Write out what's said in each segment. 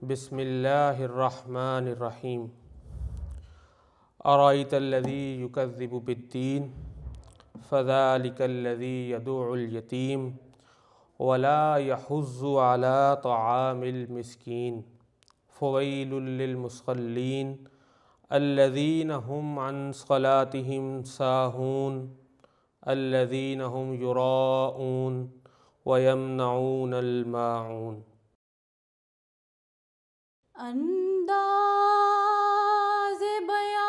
بسم اللہ الرحمن الرحیم۔ ارأیت الذی یکذب بالدین فذلک الذی یدع الیتیم ولا یحض علی طعام المسکین فویل للمصلین الذین هم عن صلاتهم ساہون الذین هم یراءون ویمنعون الماعون۔ انداز بیان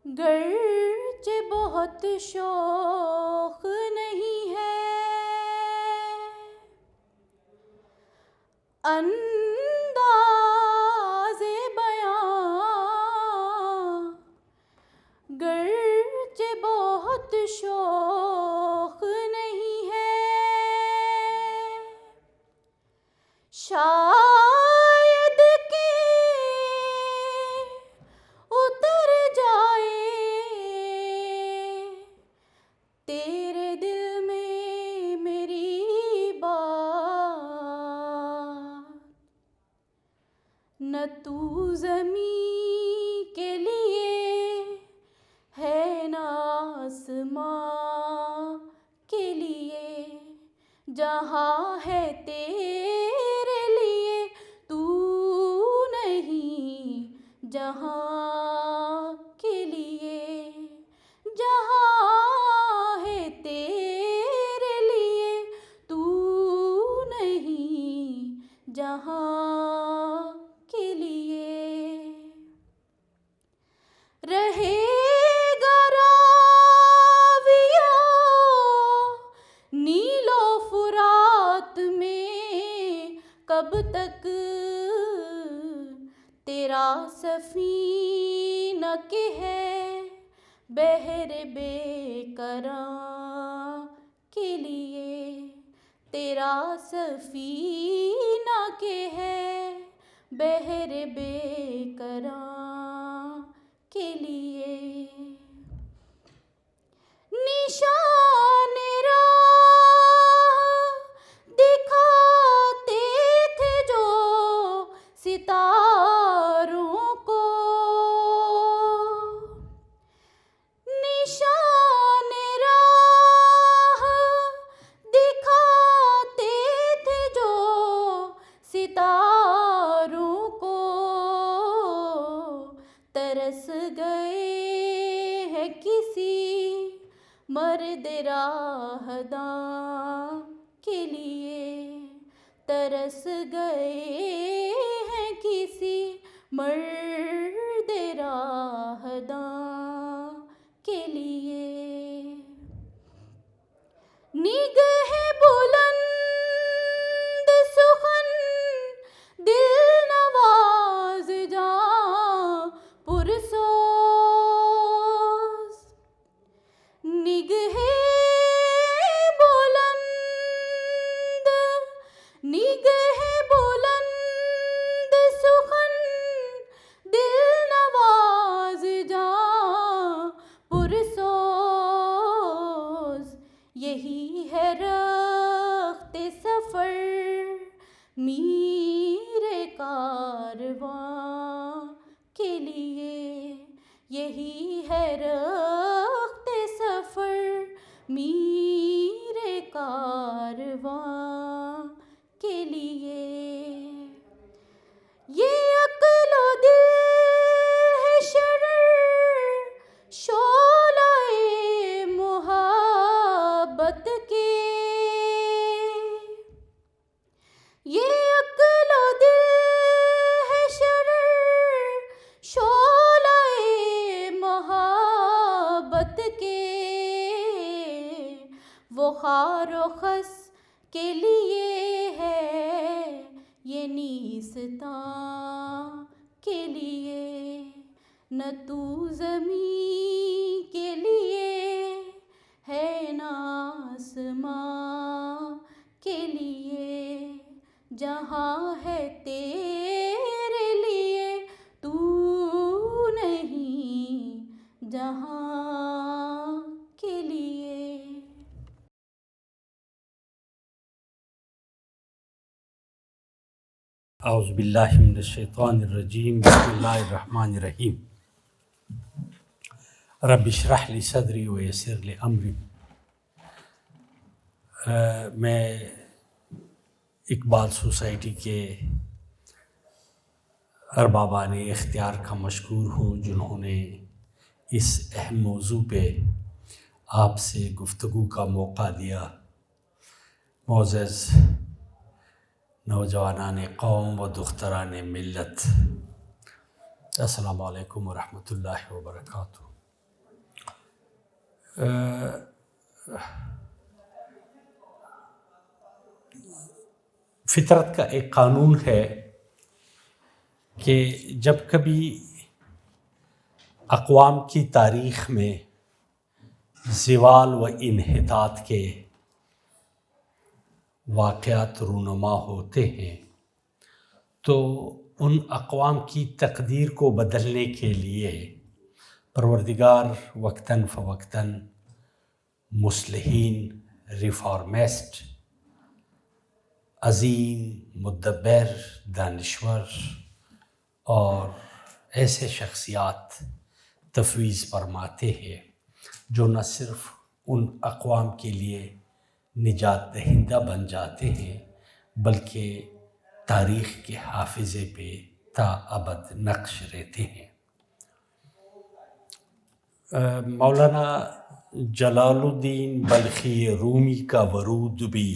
گرچہ بہت شوق نہیں ہے، انداز بیان گرچہ بہت شوق نہیں ہے، شاید کہ اتر جائے تیرے دل میں میری بات، نہ تو زمین کے لیے ہے نہ آسمان کے لیے، جہاں ہے تیرے لیے تو نہیں، جہاں کے لیے جہاں ہے تیرے لیے تو نہیں، جہاں کے لیے رہے گا راویہ نیل و فرات میں کب تک تیرا سفینہ کہ ہے بحر بے کراں کے لیے، تیرا سفینہ کہ ہے بحر بے کراں کے لیے، نشان راہ دکھاتے تھے جو ستاروں کو، نشان راہ دکھاتے تھے جو ستاروں کو، ترس گئے ہیں کسی مرد راہداں کے لیے، ترس گئے ہیں کسی مرد راہداں کے لیے، نگہ بلند سخن دل نواز جاں پرسوز، نگہ بلند سخن دل نواز جاں پرسوز، یہی ہے رخت سفر میر کارواں کے لیے، یہی ہے رخت سفر میر کارواں کے لیے، یہ عقل و دل ہے شرر شعلہ محبت کے، یہ عقل و دل ہے شرر شعلہ محبت کے، وہ خار و خس کے لیے ہے یہ نیستاں کے لیے، نہ تو زمین کے لیے ہے نہ آسمان کے لیے، جہاں ہے تیرے لیے تو نہیں، جہاں کے لیے اعوذ باللہ من الشیطان الرجیم، بسم اللہ الرحمن الرحیم۔ رب اشرح لی صدری ویسر لی امری۔ میں اقبال سوسائٹی کے اربابان اختیار کا مشکور ہوں جنہوں نے اس اہم موضوع پہ آپ سے گفتگو کا موقع دیا۔ معزز نوجوانان قوم و دختران ملت، السلام علیکم ورحمۃ اللہ وبرکاتہ۔ فطرت کا ایک قانون ہے کہ جب کبھی اقوام کی تاریخ میں زوال و انحطاط کے واقعات رونما ہوتے ہیں تو ان اقوام کی تقدیر کو بدلنے کے لیے پروردگار وقتاً فوقتاً مصلحین، ریفارمسٹ، عظیم، مدبر، دانشور اور ایسے شخصیات تفویض فرماتے ہیں جو نہ صرف ان اقوام کے لیے نجات دہندہ بن جاتے ہیں بلکہ تاریخ کے حافظے پہ تا ابد نقش رہتے ہیں۔ مولانا جلال الدین بلخی رومی کا ورود بھی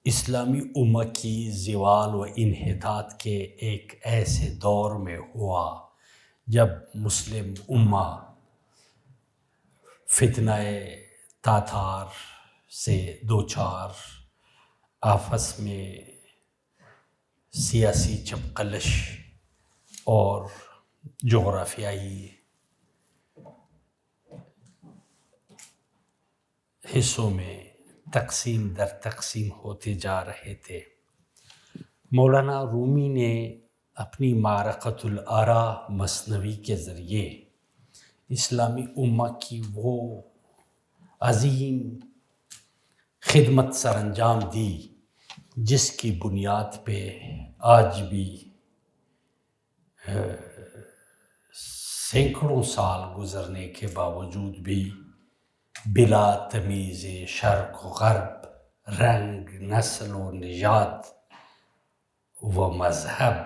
اسلامی امہ کی زوال و انحطاط کے ایک ایسے دور میں ہوا جب مسلم امہ فتنہ تاتار سے دوچار، آپس میں سیاسی چپقلش اور جغرافیائی حصوں میں تقسیم در تقسیم ہوتے جا رہے تھے۔ مولانا رومی نے اپنی معرکۃ الآراء مثنوی کے ذریعے اسلامی امہ کی وہ عظیم خدمت سر انجام دی جس کی بنیاد پہ آج بھی سینکڑوں سال گزرنے کے باوجود بھی بلا تمیز شرق و غرب، رنگ، نسل و نژاد و مذہب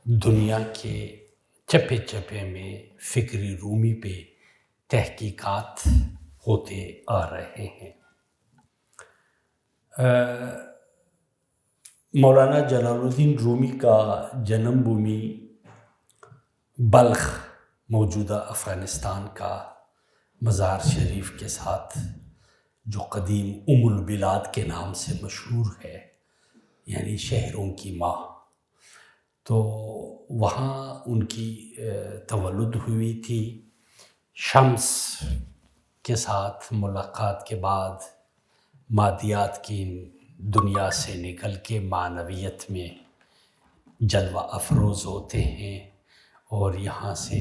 دنیا کے چپے چپے میں فکری رومی پہ تحقیقات ہوتے آ رہے ہیں۔ مولانا جلال الدین رومی کا جنم بھومی بلخ موجودہ افغانستان کا مزار شریف کے ساتھ جو قدیم ام البلاد کے نام سے مشہور ہے، یعنی شہروں کی ماں، تو وہاں ان کی تولد ہوئی تھی۔ شمس کے ساتھ ملاقات کے بعد مادیات کی دنیا سے نکل کے معنویت میں جلوہ افروز ہوتے ہیں اور یہاں سے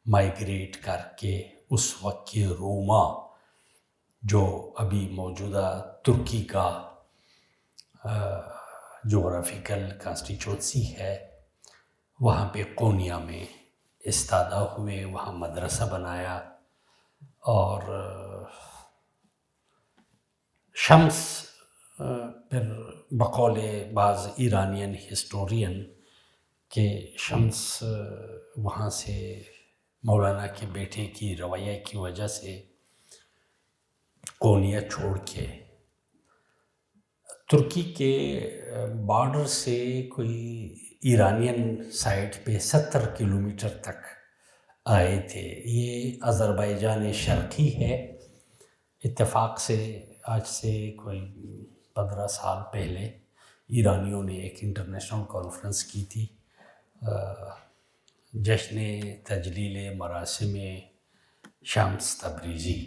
مائیگریٹ کر کے اس وقت کے روما جو ابھی موجودہ ترکی کا جغرافیکل کانسٹیچوئنسی ہے، وہاں پہ قونیہ میں استادا ہوئے، وہاں مدرسہ بنایا اور شمس پھر بقول بعض ایرانین ہسٹورین کہ شمس وہاں سے مولانا کے بیٹے کی رویہ کی وجہ سے قونیہ چھوڑ کے ترکی کے بارڈر سے کوئی ایرانین سائٹ پہ 70 کلومیٹر تک آئے تھے۔ یہ آذربائیجان شرقی ہے۔ اتفاق سے آج سے کوئی 15 سال پہلے ایرانیوں نے ایک انٹرنیشنل کانفرنس کی تھی، جشن تجلیل مراسم شمس تبریزی۔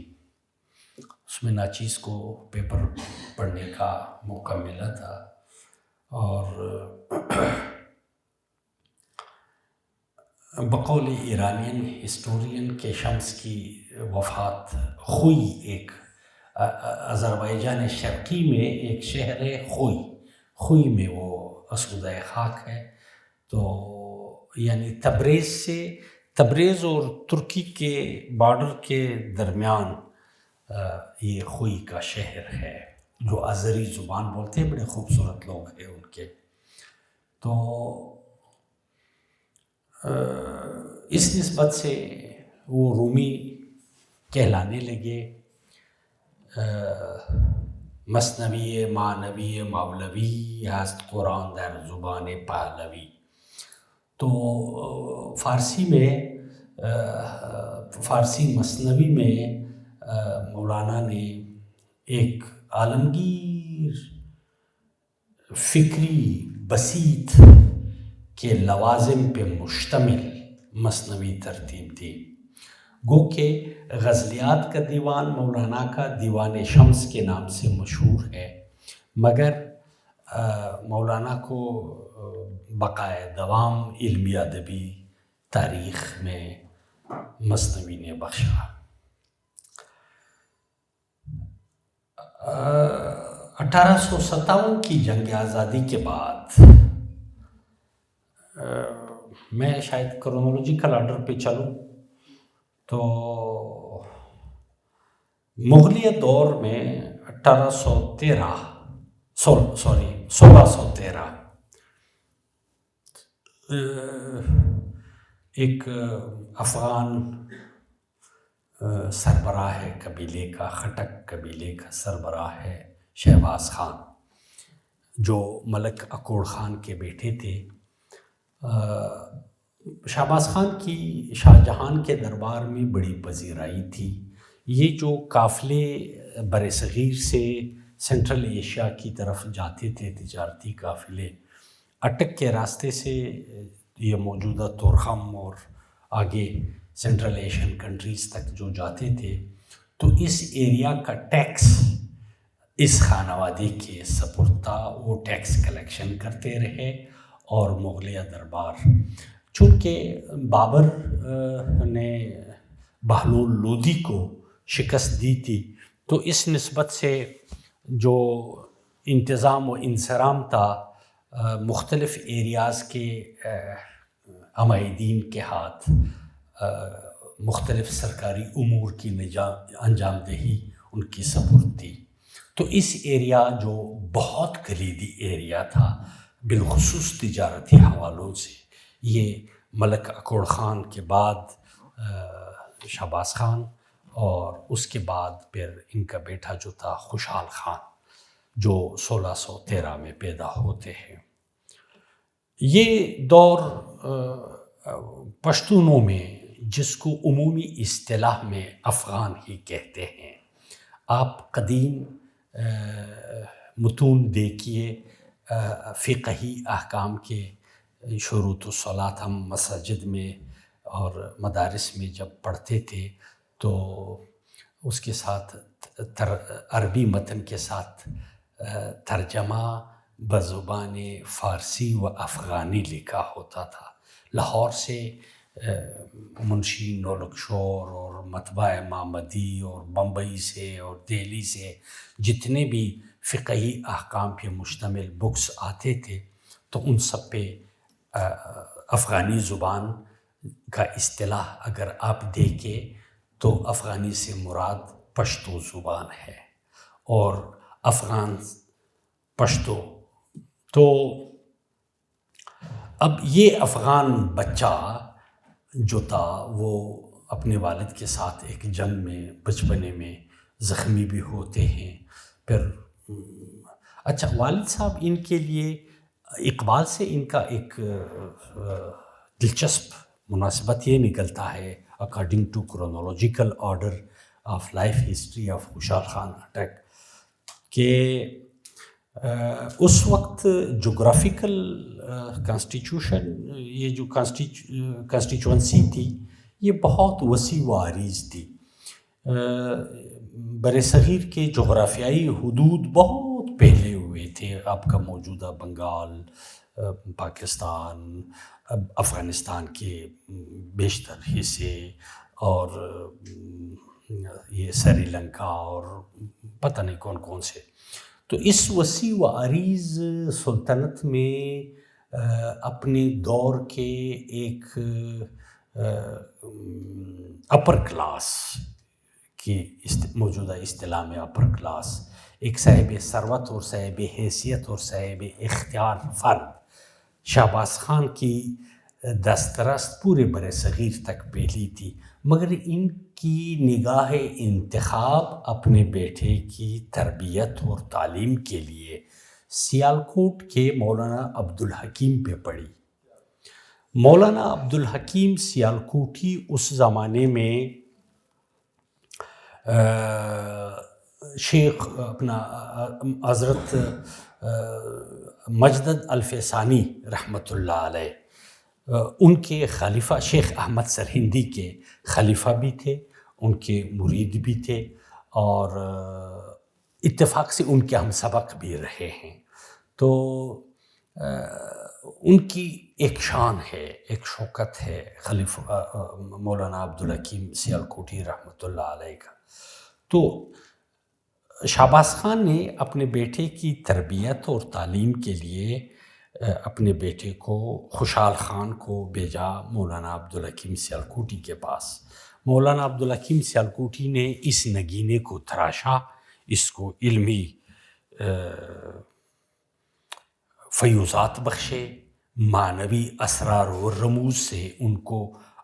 اس میں ناچیز کو پیپر پڑھنے کا موقع ملا تھا اور بقول ایرانین ہسٹورین کے شمس کی وفات خوئی، ایک آذربائیجان شرقی میں ایک شہر ہے خوئی، خوئی میں وہ اسودہ خاک ہے. تو یعنی تبریز اور ترکی کے بارڈر کے درمیان یہ خوئی کا شہر ہے، جو آذری زبان بولتے ہیں. بڑے خوبصورت لوگ ہیں ان کے. تو اس نسبت سے وہ رومی کہلانے لگے. مثنوی معنوی مولوی هست قرآن در زبان پهلوی. تو فارسی مثنوی میں مولانا نے ایک عالمگیر فکری بسیط کے لوازم پہ مشتمل مثنوی ترتیب دی. گو کہ غزلیات کا دیوان مولانا کا دیوان شمس کے نام سے مشہور ہے، مگر مولانا کو بقائے دوام علمی ادبی تاریخ میں مثنوی نے بخشا. 1857 کی جنگ آزادی کے بعد، میں شاید کرونولوجیکل آرڈر پہ چلوں تو مغلیہ دور میں 1613 ایک افغان سربراہ ہے قبیلے کا، خٹک قبیلے کا سربراہ ہے شہباز خان، جو ملک اکوڑ خان کے بیٹے تھے. شہباز خان کی شاہ جہان کے دربار میں بڑی پذیرائی تھی. یہ جو قافلے بر صغیر سے سینٹرل ایشیا کی طرف جاتے تھے، تجارتی قافلے، اٹک کے راستے سے یہ موجودہ تورخم اور آگے سینٹرل ایشین کنٹریز تک جو جاتے تھے، تو اس ایریا کا ٹیکس اس خانوادے کے سپرد تھا. وہ ٹیکس کلیکشن کرتے رہے. اور مغلیہ دربار، چونکہ بابر نے بہلول لودھی کو شکست دی تھی، تو اس نسبت سے جو انتظام و انصرام تھا مختلف ایریاز کے عمائدین کے ہاتھ، مختلف سرکاری امور کی انجام دہی ان کی سپرد تھی. تو اس ایریا جو بہت کلیدی ایریا تھا، بالخصوص تجارتی حوالوں سے، یہ ملک اکوڑ خان کے بعد شہباز خان، اور اس کے بعد پھر ان کا بیٹا جو تھا خوشحال خان، جو 1613 میں پیدا ہوتے ہیں. یہ دور پشتونوں میں، جس کو عمومی اصطلاح میں افغان ہی کہتے ہیں، آپ قدیم متون دیکھیے، فقہی احکام کے شروط الصلاۃ ہم مساجد میں اور مدارس میں جب پڑھتے تھے تو اس کے ساتھ عربی متن کے ساتھ ترجمہ بزبان فارسی و افغانی لکھا ہوتا تھا. لاہور سے منشی نولکشور اور مطبع محمدی اور بمبئی سے اور دہلی سے جتنے بھی فقہی احکام پہ مشتمل بکس آتے تھے، تو ان سب پہ افغانی زبان کا اصطلاح اگر آپ دیکھیں تو افغانی سے مراد پشتو زبان ہے، اور افغان پشتو. تو اب یہ افغان بچہ جو تھا وہ اپنے والد کے ساتھ ایک جنگ میں بچپنے میں زخمی بھی ہوتے ہیں. پھر اچھا، والد صاحب ان کے لیے اقبال سے ان کا ایک دلچسپ مناسبت یہ نکلتا ہے، according to chronological order of life history of Khushhal Khan Khattak, کہ اس وقت جغرافیکل کانسٹیٹیوشن، یہ جو کانسٹیچوئنسی تھی، یہ بہت وسیع و عریض تھی. بر صغیر کے جغرافیائی حدود بہت پہلے ہوئے تھے. آپ کا موجودہ بنگال، پاکستان، افغانستان کے بیشتر حصے، اور یہ سری لنکا، اور پتہ نہیں کون کون سے. تو اس وسیع و عریض سلطنت میں اپنے دور کے ایک اپر کلاس کی موجودہ اصطلاح میں اپر کلاس، ایک صاحب ثروت اور صاحب حیثیت اور صاحب اختیار فرد شہباز خان کی دسترست پورے بر صغیر تک پھیلی تھی، مگر ان کی نگاہ انتخاب اپنے بیٹے کی تربیت اور تعلیم کے لیے سیالکوٹ کے مولانا عبدالحکیم پہ پڑی۔ مولانا عبدالحکیم سیالکوٹی اس زمانے میں شیخ اپنا حضرت مجدد الفسانی رحمۃ اللہ علیہ ان کے خلیفہ، شیخ احمد سرہندی کے خلیفہ بھی تھے، ان کے مرید بھی تھے، اور اتفاق سے ان کے ہم سبق بھی رہے ہیں۔ تو ان کی ایک شان ہے، ایک شوکت ہے خلیفہ مولانا عبدالحکیم سیالکوٹی رحمۃ اللہ علیہ کا۔ تو شہباز خان نے اپنے بیٹے کی تربیت اور تعلیم کے لیے اپنے بیٹے کو خوشحال خان کو بھیجا مولانا عبدالحکیم سیالکوٹی کے پاس۔ مولانا عبدالحکیم سیالکوٹی نے اس نگینے کو تراشا، اس کو علمی فیوضات بخشے، معنوی اسرار و رموز سے ان کو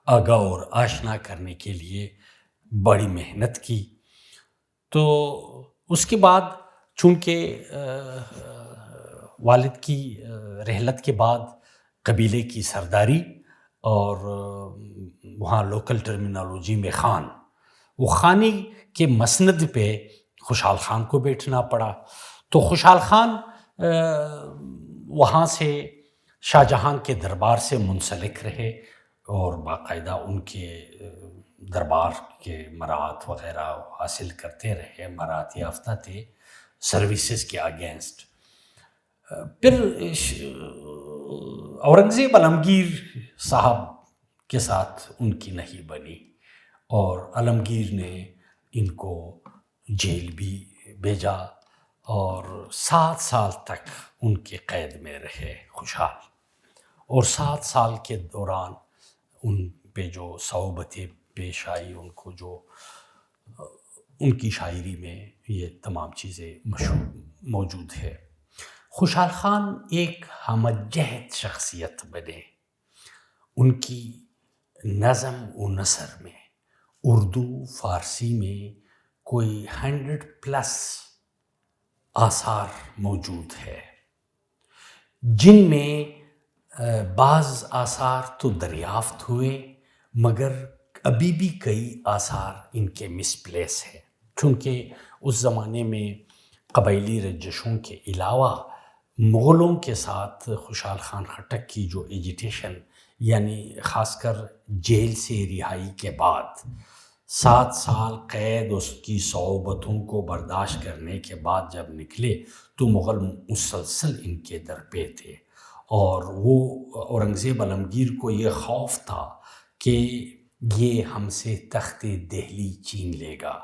آگاہ اور آشنا کرنے کے لیے بڑی محنت کی۔ تو اس کے بعد چونکہ والد کی رحلت کے بعد قبیلے کی سرداری اور وہاں لوکل ٹرمینالوجی میں خان، وہ خانی کے مسند پہ خوشحال خان کو بیٹھنا پڑا۔ تو خوشحال خان وہاں سے شاہ جہاں کے دربار سے منسلک رہے اور باقاعدہ ان کے دربار کے مراعات وغیرہ حاصل کرتے رہے، مراعات یافتہ تھے سروسز کے اگینسٹ۔ پھر اورنگزیب عالمگیر صاحب کے ساتھ ان کی نہیں بنی اور عالمگیر نے ان کو جیل بھی بھیجا اور 7 سال تک ان کے قید میں رہے خوشحال، اور 7 سال کے دوران ان پہ جو صعوبتیں پیش آئی، ان کو جو ان کی شاعری میں یہ تمام چیزیں موجود ہے۔ خوشحال خان ایک ہمہ جہت شخصیت بنے، ان کی نظم و نثر میں اردو فارسی میں کوئی 100+ آثار موجود ہے، جن میں بعض آثار تو دریافت ہوئے مگر ابھی بھی کئی آثار ان کے مسپلیس ہیں، چونکہ اس زمانے میں قبائلی رنجشوں کے علاوہ مغلوں کے ساتھ خوشحال خان خٹک کی جو ایجیٹیشن، یعنی خاص کر جیل سے رہائی کے بعد 7 سال قید، اس کی صعوبتوں کو برداشت کرنے کے بعد جب نکلے تو مغل مسلسل ان کے در پہ تھے، اور وہ اورنگزیب عالمگیر کو یہ خوف تھا کہ یہ ہم سے تخت دہلی چھین لے گا،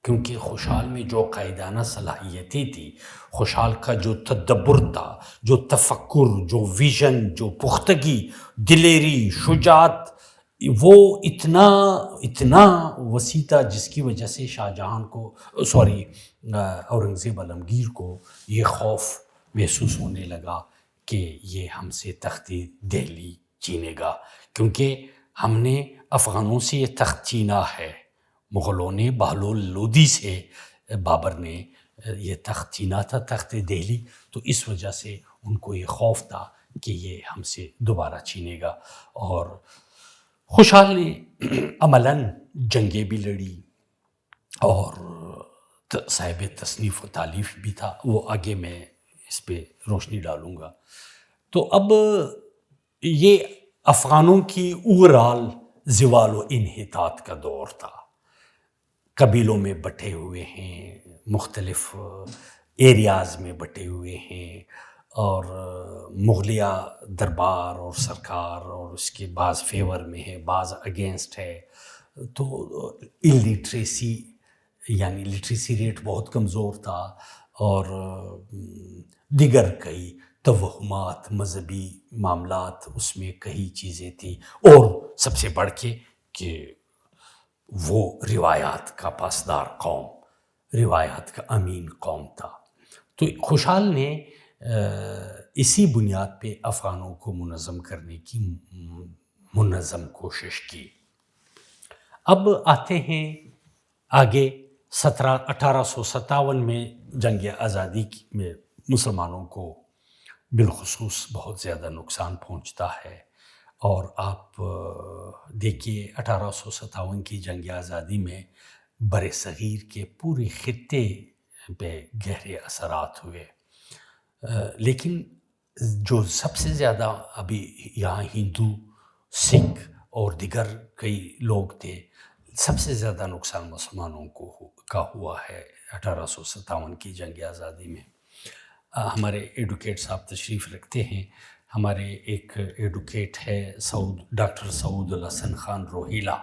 کیونکہ خوشحال میں جو قائدانہ صلاحیتیں تھیں، خوشحال کا جو تدبر تھا، جو تفکر، جو ویژن، جو پختگی، دلیری، شجاعت، وہ اتنا وسیع تھا، جس کی وجہ سے شاہ جہاں کو اورنگزیب عالمگیر کو یہ خوف محسوس ہونے لگا کہ یہ ہم سے تخت دہلی چھینے گا، کیونکہ ہم نے افغانوں سے یہ تخت چھینا ہے، مغلوں نے بہلول لودھی سے بابر نے یہ تخت چھینا تھا، تخت دہلی، تو اس وجہ سے ان کو یہ خوف تھا کہ یہ ہم سے دوبارہ چھینے گا۔ اور خوشحال نے عملاً جنگیں بھی لڑی اور صاحب تصنیف و تالیف بھی تھا، وہ آگے میں اس پہ روشنی ڈالوں گا۔ تو اب یہ افغانوں کی اوورال زوال و انحطاط کا دور تھا، قبیلوں میں بٹے ہوئے ہیں، مختلف ایریاز میں بٹے ہوئے ہیں، اور مغلیہ دربار اور سرکار اور اس کے بعض فیور میں ہے، بعض اگینسٹ ہے، تو الٹریسی یعنی لٹریسی ریٹ بہت کمزور تھا، اور دیگر کئی توہمات، مذہبی معاملات اس میں کئی چیزیں تھیں، اور سب سے بڑھ کے کہ وہ روایات کا پاسدار قوم، روایات کا امین قوم تھا۔ تو خوشحال نے اسی بنیاد پہ افغانوں کو منظم کرنے کی منظم کوشش کی۔ اب آتے ہیں آگے 1857 میں جنگ آزادی میں مسلمانوں کو بالخصوص بہت زیادہ نقصان پہنچتا ہے، اور آپ دیکھیے 1857 کی جنگ آزادی میں بر صغیر کے پورے خطے پہ گہرے اثرات ہوئے، لیکن جو سب سے زیادہ ابھی یہاں ہندو، سکھ اور دیگر کئی لوگ تھے، سب سے زیادہ نقصان مسلمانوں کا ہوا ہے 1857 کی جنگ آزادی میں۔ ہمارے ایڈوکیٹ صاحب تشریف رکھتے ہیں، ہمارے ایک ایڈوکیٹ ہے ڈاکٹر سعود الحسن خان روہیلا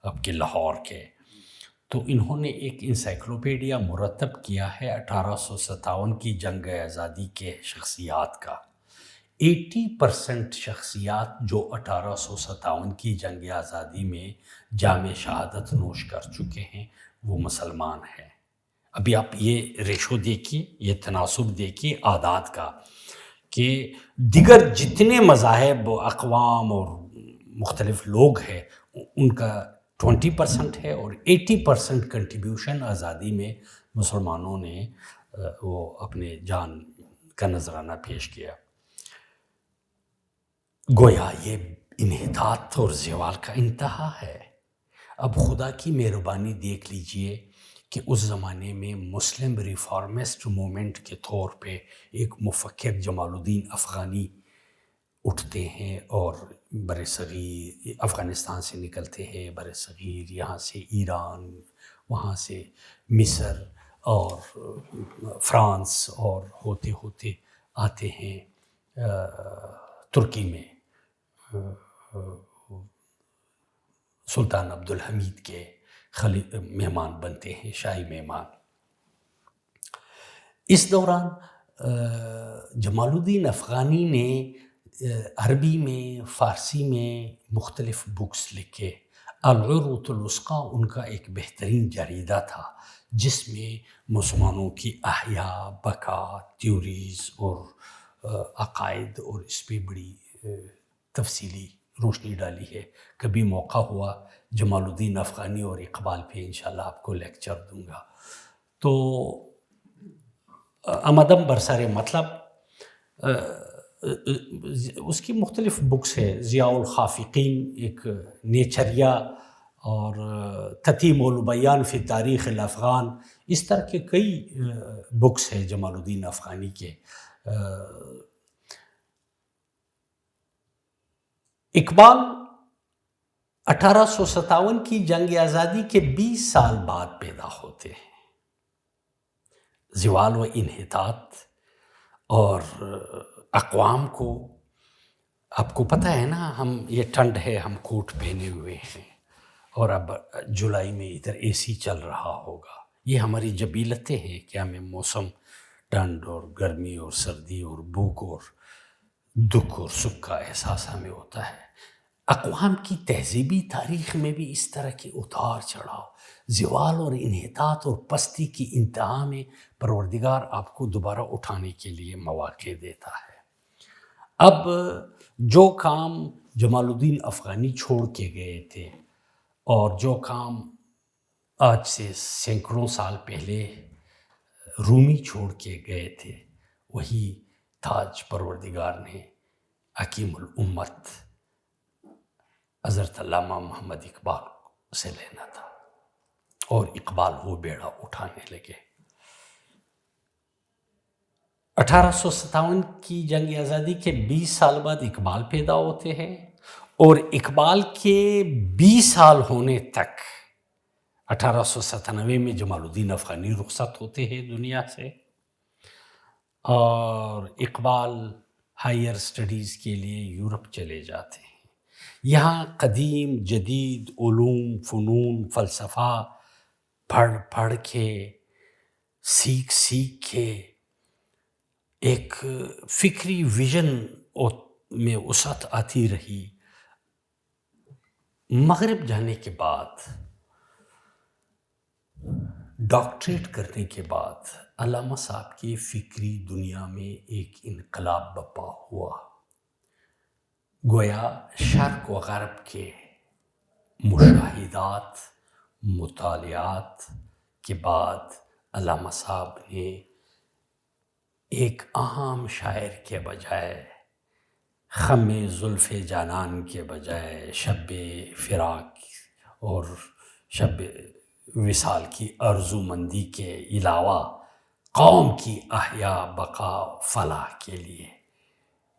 اب کے لاہور کے، تو انہوں نے ایک انسائکلوپیڈیا مرتب کیا ہے 1857 کی جنگ آزادی کے شخصیات کا۔ 80% شخصیات جو 1857 کی جنگ آزادی میں جام شہادت نوش کر چکے ہیں وہ مسلمان ہیں۔ ابھی آپ یہ ریشو دیکھیے، یہ تناسب دیکھیے اعداد کا، کہ دیگر جتنے مذاہب، اقوام اور مختلف لوگ ہیں ان کا 20% ہے، اور 80% کنٹریبیوشن آزادی میں مسلمانوں نے وہ اپنے جان کا نذرانہ پیش کیا۔ گویا یہ انحطاط اور زوال کا انتہا ہے۔ اب خدا کی مہربانی دیکھ لیجئے کہ اس زمانے میں مسلم ریفارمسٹ مومنٹ کے طور پہ ایک مفکر جمال الدین افغانی اٹھتے ہیں اور بر صغیر افغانستان سے نکلتے ہیں، بر صغیر یہاں سے ایران، وہاں سے مصر اور فرانس، اور ہوتے ہوتے آتے ہیں ترکی میں سلطان عبدالحمید کے مہمان بنتے ہیں، شاہی مہمان۔ اس دوران جمال الدین افغانی نے عربی میں، فارسی میں مختلف بکس لکھے۔ العروۃ الوثقیٰ ان کا ایک بہترین جریدہ تھا جس میں مسلمانوں کی احیاء، بقا، تیوریز اور عقائد، اور اس پہ بڑی تفصیلی روشنی ڈالی ہے۔ کبھی موقع ہوا جمال الدین افغانی اور اقبال پہ انشاءاللہ آپ کو لیکچر دوں گا۔ تو آمدم برسر مطلب اس کی مختلف بکس ہے، ضیاء الخافقین ایک نیچریا، اور تتیم البیان فی تاریخ الافغان، اس طرح کے کئی بکس ہیں جمال الدین افغانی کے۔ اقبال 1857 کی جنگ آزادی کے 20 سال بعد پیدا ہوتے ہیں۔ زوال و انحطاط اور اقوام کو، آپ کو پتہ ہے نا، ہم یہ ٹھنڈ ہے، ہم کوٹ پہنے ہوئے ہیں، اور اب جولائی میں ادھر اے سی چل رہا ہوگا۔ یہ ہماری جبیلتیں ہیں کہ ہمیں موسم، ٹھنڈ اور گرمی اور سردی اور بھوک اور دکھ اور سکھ کا احساس ہمیں ہوتا ہے۔ اقوام کی تہذیبی تاریخ میں بھی اس طرح کے اتار چڑھاؤ، زوال اور انحطاط اور پستی کی انتہا میں پروردگار آپ کو دوبارہ اٹھانے کے لیے مواقع دیتا ہے۔ اب جو کام جمال الدین افغانی چھوڑ کے گئے تھے، اور جو کام آج سے سینکڑوں سال پہلے رومی چھوڑ کے گئے تھے، وہی تاج پروردگار نے حکیم الامت حضرت علامہ محمد اقبال سے لینا تھا، اور اقبال وہ بیڑا اٹھانے لگے۔ 1857 کی جنگ آزادی کے 20 سال بعد اقبال پیدا ہوتے ہیں، اور اقبال کے 20 سال ہونے تک 1897 میں جمال الدین افغانی رخصت ہوتے ہیں دنیا سے، اور اقبال ہائر سٹڈیز کے لیے یورپ چلے جاتے ہیں۔ یہاں قدیم جدید علوم، فنون، فلسفہ پڑھ کے سیکھ سیکھ کے ایک فکری ویژن میں وسعت آتی رہی. مغرب جانے کے بعد، ڈاکٹریٹ کرنے کے بعد علامہ صاحب کی فکری دنیا میں ایک انقلاب برپا ہوا. گویا شرق و غرب کے مشاہدات، مطالعات کے بعد علامہ صاحب نے ایک عام شاعر کے بجائے، خم زلف جانان کے بجائے، شب فراق اور شب وصال کی آرزومندی کے علاوہ قوم کی احیاء بقا فلاح کے لیے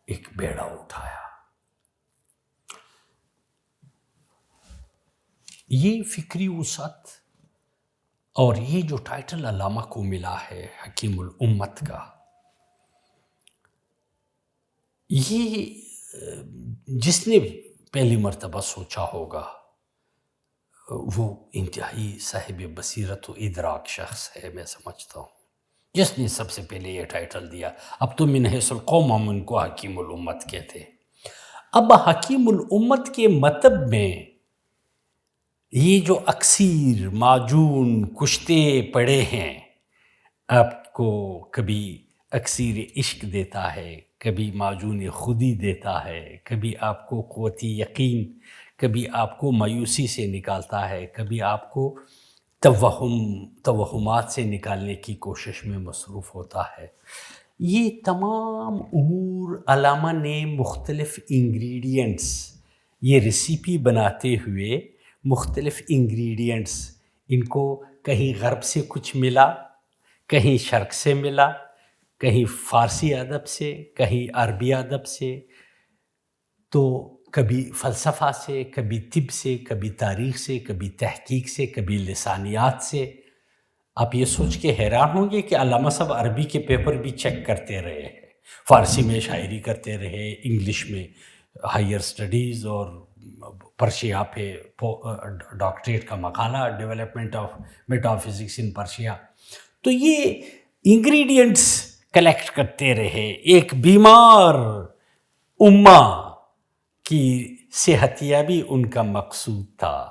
ایک بیڑا اٹھایا. یہ فکری وسعت اور یہ جو ٹائٹل علامہ کو ملا ہے حکیم الامت کا، یہ جس نے پہلی مرتبہ سوچا ہوگا وہ انتہائی صاحب بصیرت و ادراک شخص ہے، میں سمجھتا ہوں، جس نے سب سے پہلے یہ ٹائٹل دیا. اب تو من حیث القوم ہم ان کو حکیم الامت کہتے ہیں. اب حکیم الامت کے مطلب میں یہ جو اکثیر معجون کشتے پڑے ہیں، آپ کو کبھی اکثیر عشق دیتا ہے، کبھی معجون خودی دیتا ہے، کبھی آپ کو قوت یقین، کبھی آپ کو مایوسی سے نکالتا ہے، کبھی آپ کو توہمات سے نکالنے کی کوشش میں مصروف ہوتا ہے. یہ تمام امور علامہ نے مختلف انگریڈینٹس، یہ ریسیپی بناتے ہوئے مختلف انگریڈینٹس، ان کو کہیں غرب سے کچھ ملا، کہیں شرق سے ملا، کہیں فارسی ادب سے، کہیں عربی ادب سے، تو کبھی فلسفہ سے، کبھی طب سے، کبھی تاریخ سے، کبھی تحقیق سے، کبھی لسانیات سے. آپ یہ سوچ کے حیران ہوں گے کہ علامہ صاحب عربی کے پیپر بھی چیک کرتے رہے ہیں، فارسی میں شاعری کرتے رہے، انگلش میں ہائر سٹڈیز، اور پرشیا پہ ڈاکٹریٹ کا مقالہ، development of metaphysics in Persia. تو یہ انگریڈینٹس کلیکٹ کرتے رہے. ایک بیمار امہ کی صحتیابی ان کا مقصود تھا.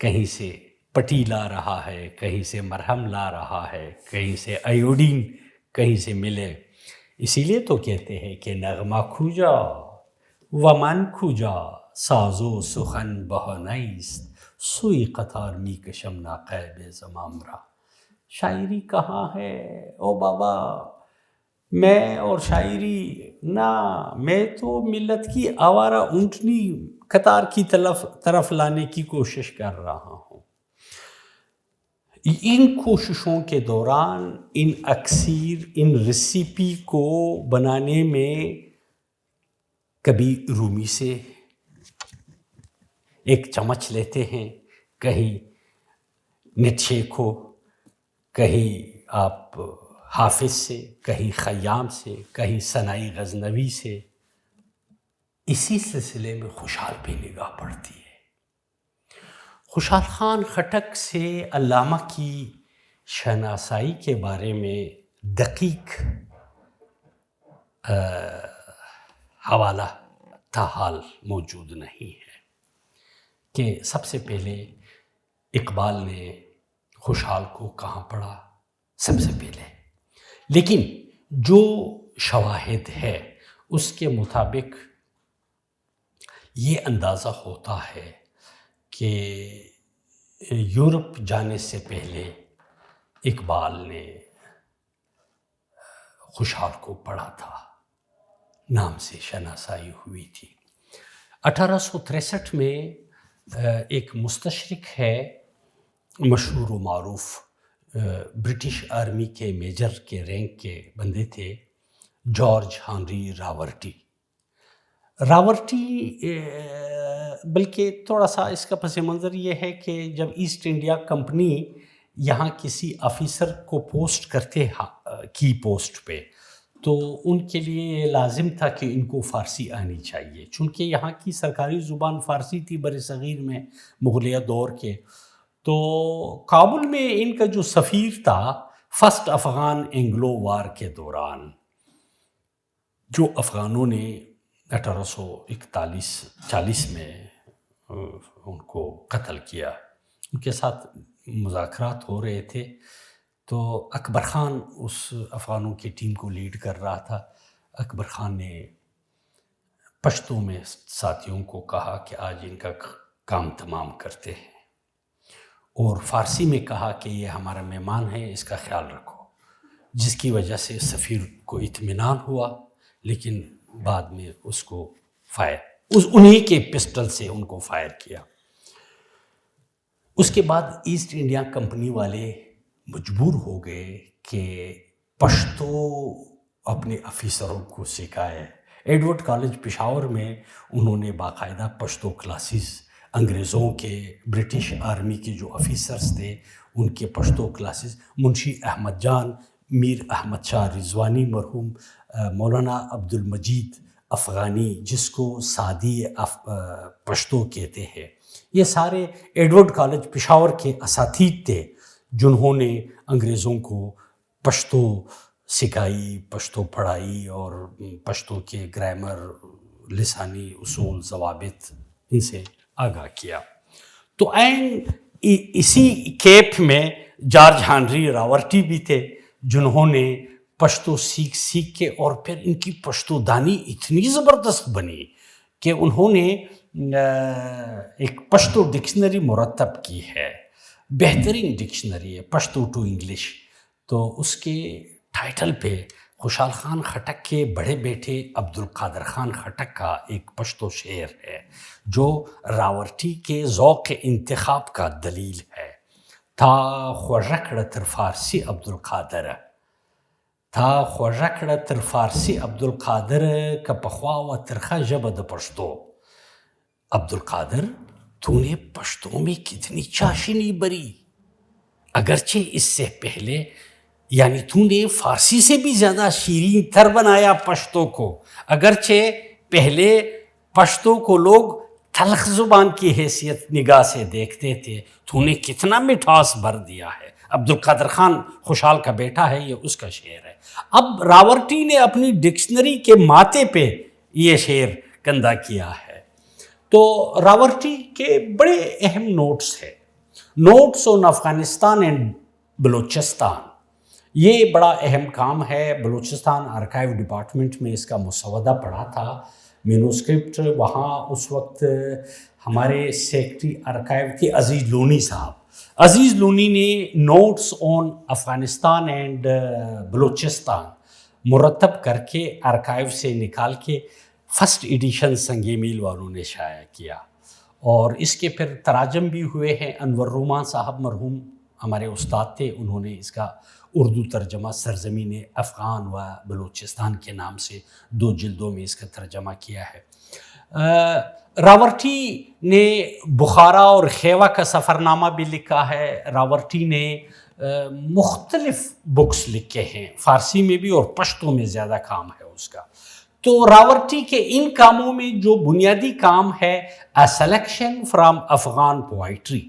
کہیں سے پٹی لا رہا ہے، کہیں سے مرہم لا رہا ہے، کہیں سے ایوڈین کہیں سے ملے. اسی لیے تو کہتے ہیں کہ نغمہ کھوجا ومن کھوجا، سازو سخن بہانیست، سوئی قطار می کشم ناقیب زمام را. شاعری کہاں ہے او بابا؟ میں اور شاعری نہ، میں تو ملت کی آوارہ اونٹنی قطار کی طرف لانے کی کوشش کر رہا ہوں. ان کوششوں کے دوران ان اکثیر، ان ریسیپی کو بنانے میں کبھی رومی سے ایک چمچ لیتے ہیں، کہیں نیٹشے کو، کہیں آپ حافظ سے، کہیں خیام سے، کہیں ثنائی غزنوی سے. اسی سلسلے میں خوشحال پہ نگاہ پڑتی ہے. خوشحال خان خٹک سے علامہ کی شناسائی کے بارے میں دقیق حوالہ تاحال موجود نہیں ہے کہ سب سے پہلے اقبال نے خوشحال کو کہاں پڑھا، سب سے پہلے. لیکن جو شواہد ہے اس کے مطابق یہ اندازہ ہوتا ہے کہ یورپ جانے سے پہلے اقبال نے خوشحال کو پڑھا تھا، نام سے شناسائی ہوئی تھی. 1863 میں ایک مستشرق ہے، مشہور و معروف، برٹش آرمی کے میجر کے رینک کے بندے تھے، جارج ہنری راورٹی. بلکہ تھوڑا سا اس کا پس منظر یہ ہے کہ جب ایسٹ انڈیا کمپنی یہاں کسی آفیسر کو پوسٹ کرتے کی پوسٹ پہ، تو ان کے لیے لازم تھا کہ ان کو فارسی آنی چاہیے، چونکہ یہاں کی سرکاری زبان فارسی تھی برصغیر میں مغلیہ دور کے. تو کابل میں ان کا جو سفیر تھا فرسٹ افغان اینگلو وار کے دوران، جو افغانوں نے 1841-40 میں ان کو قتل کیا، ان کے ساتھ مذاکرات ہو رہے تھے، تو اکبر خان اس افغانوں کی ٹیم کو لیڈ کر رہا تھا۔ اکبر خان نے پشتو میں ساتھیوں کو کہا کہ آج ان کا کام تمام کرتے ہیں، اور فارسی میں کہا کہ یہ ہمارا مہمان ہے، اس کا خیال رکھو، جس کی وجہ سے سفیر کو اطمینان ہوا، لیکن بعد میں اس کو انہی کے پسٹل سے ان کو فائر کیا۔ اس کے بعد ایسٹ انڈیا کمپنی والے مجبور ہو گئے کہ پشتو اپنے افیسروں کو سکھائے۔ ایڈورڈ کالج پشاور میں انہوں نے باقاعدہ پشتو کلاسز، انگریزوں کے، برٹش آرمی کے جو افیسرز تھے ان کے پشتو کلاسز، منشی احمد جان، میر احمد شاہ رضوانی مرحوم، مولانا عبد المجید افغانی جس کو سعدی پشتو کہتے ہیں، یہ سارے ایڈورڈ کالج پشاور کے اساتید تھے جنہوں نے انگریزوں کو پشتو سکھائی، پشتو پڑھائی اور پشتو کے گرامر، لسانی اصول، ضوابط ان سے آگاہ کیا۔ تو اسی کیپ میں جارج ہنری راورٹی بھی تھے جنہوں نے پشتو سیکھ کے، اور پھر ان کی پشتو دانی اتنی زبردست بنی کہ انہوں نے ایک پشتو ڈکشنری مرتب کی ہے، بہترین ڈکشنری ہے، پشتو ٹو انگلش۔ تو اس کے ٹائٹل پہ خوشحال خان خٹک کے بڑے بیٹے عبد القادر خان خٹک کا ایک پشتو شعر ہے جو راورٹی کے ذوق انتخاب کا دلیل ہے۔ تھا خوژکڑ تر فارسی عبد القادر، تھا خوژکڑ تر فارسی عبد القادر کا پخوا و ترخا ژبه د پښتو۔ عبد القادر تو نے پشتو میں کتنی چاشنی بری، اگرچہ اس سے پہلے یعنی تو نے فارسی سے بھی زیادہ شیرین تر بنایا پشتو کو، اگرچہ پہلے پشتو کو لوگ تلخ زبان کی حیثیت نگاہ سے دیکھتے تھے، تو نے کتنا مٹھاس بھر دیا ہے۔ عبد القادر خان خوشحال کا بیٹا ہے، یہ اس کا شعر ہے۔ اب راورٹی نے اپنی ڈکشنری کے ماتے پہ یہ شعر کندہ کیا ہے۔ تو راورٹی کے بڑے اہم نوٹس ہیں، notes on Afghanistan and Balochistan, یہ بڑا اہم کام ہے۔ بلوچستان آرکائیو ڈپارٹمنٹ میں اس کا مسودہ پڑا تھا، مینوسکرپٹ، وہاں اس وقت ہمارے سیکرٹری آرکائیو تھے عزیز لونی صاحب۔ عزیز لونی نے notes on Afghanistan and Balochistan مرتب کر کے آرکائیو سے نکال کے فرسٹ ایڈیشن سنگ میل والوں نے شائع کیا، اور اس کے پھر تراجم بھی ہوئے ہیں۔ انور رومان صاحب مرحوم ہمارے استاد تھے، انہوں نے اس کا اردو ترجمہ سرزمین افغان و بلوچستان کے نام سے 2 جلدوں میں اس کا ترجمہ کیا ہے۔ راورٹی نے بخارا اور خیوا کا سفر نامہ بھی لکھا ہے۔ راورٹی نے مختلف بکس لکھے ہیں، فارسی میں بھی اور پشتو میں زیادہ کام ہے اس کا۔ تو راورٹی کے ان کاموں میں جو بنیادی کام ہے اے سلیکشن فرام افغان پوائٹری،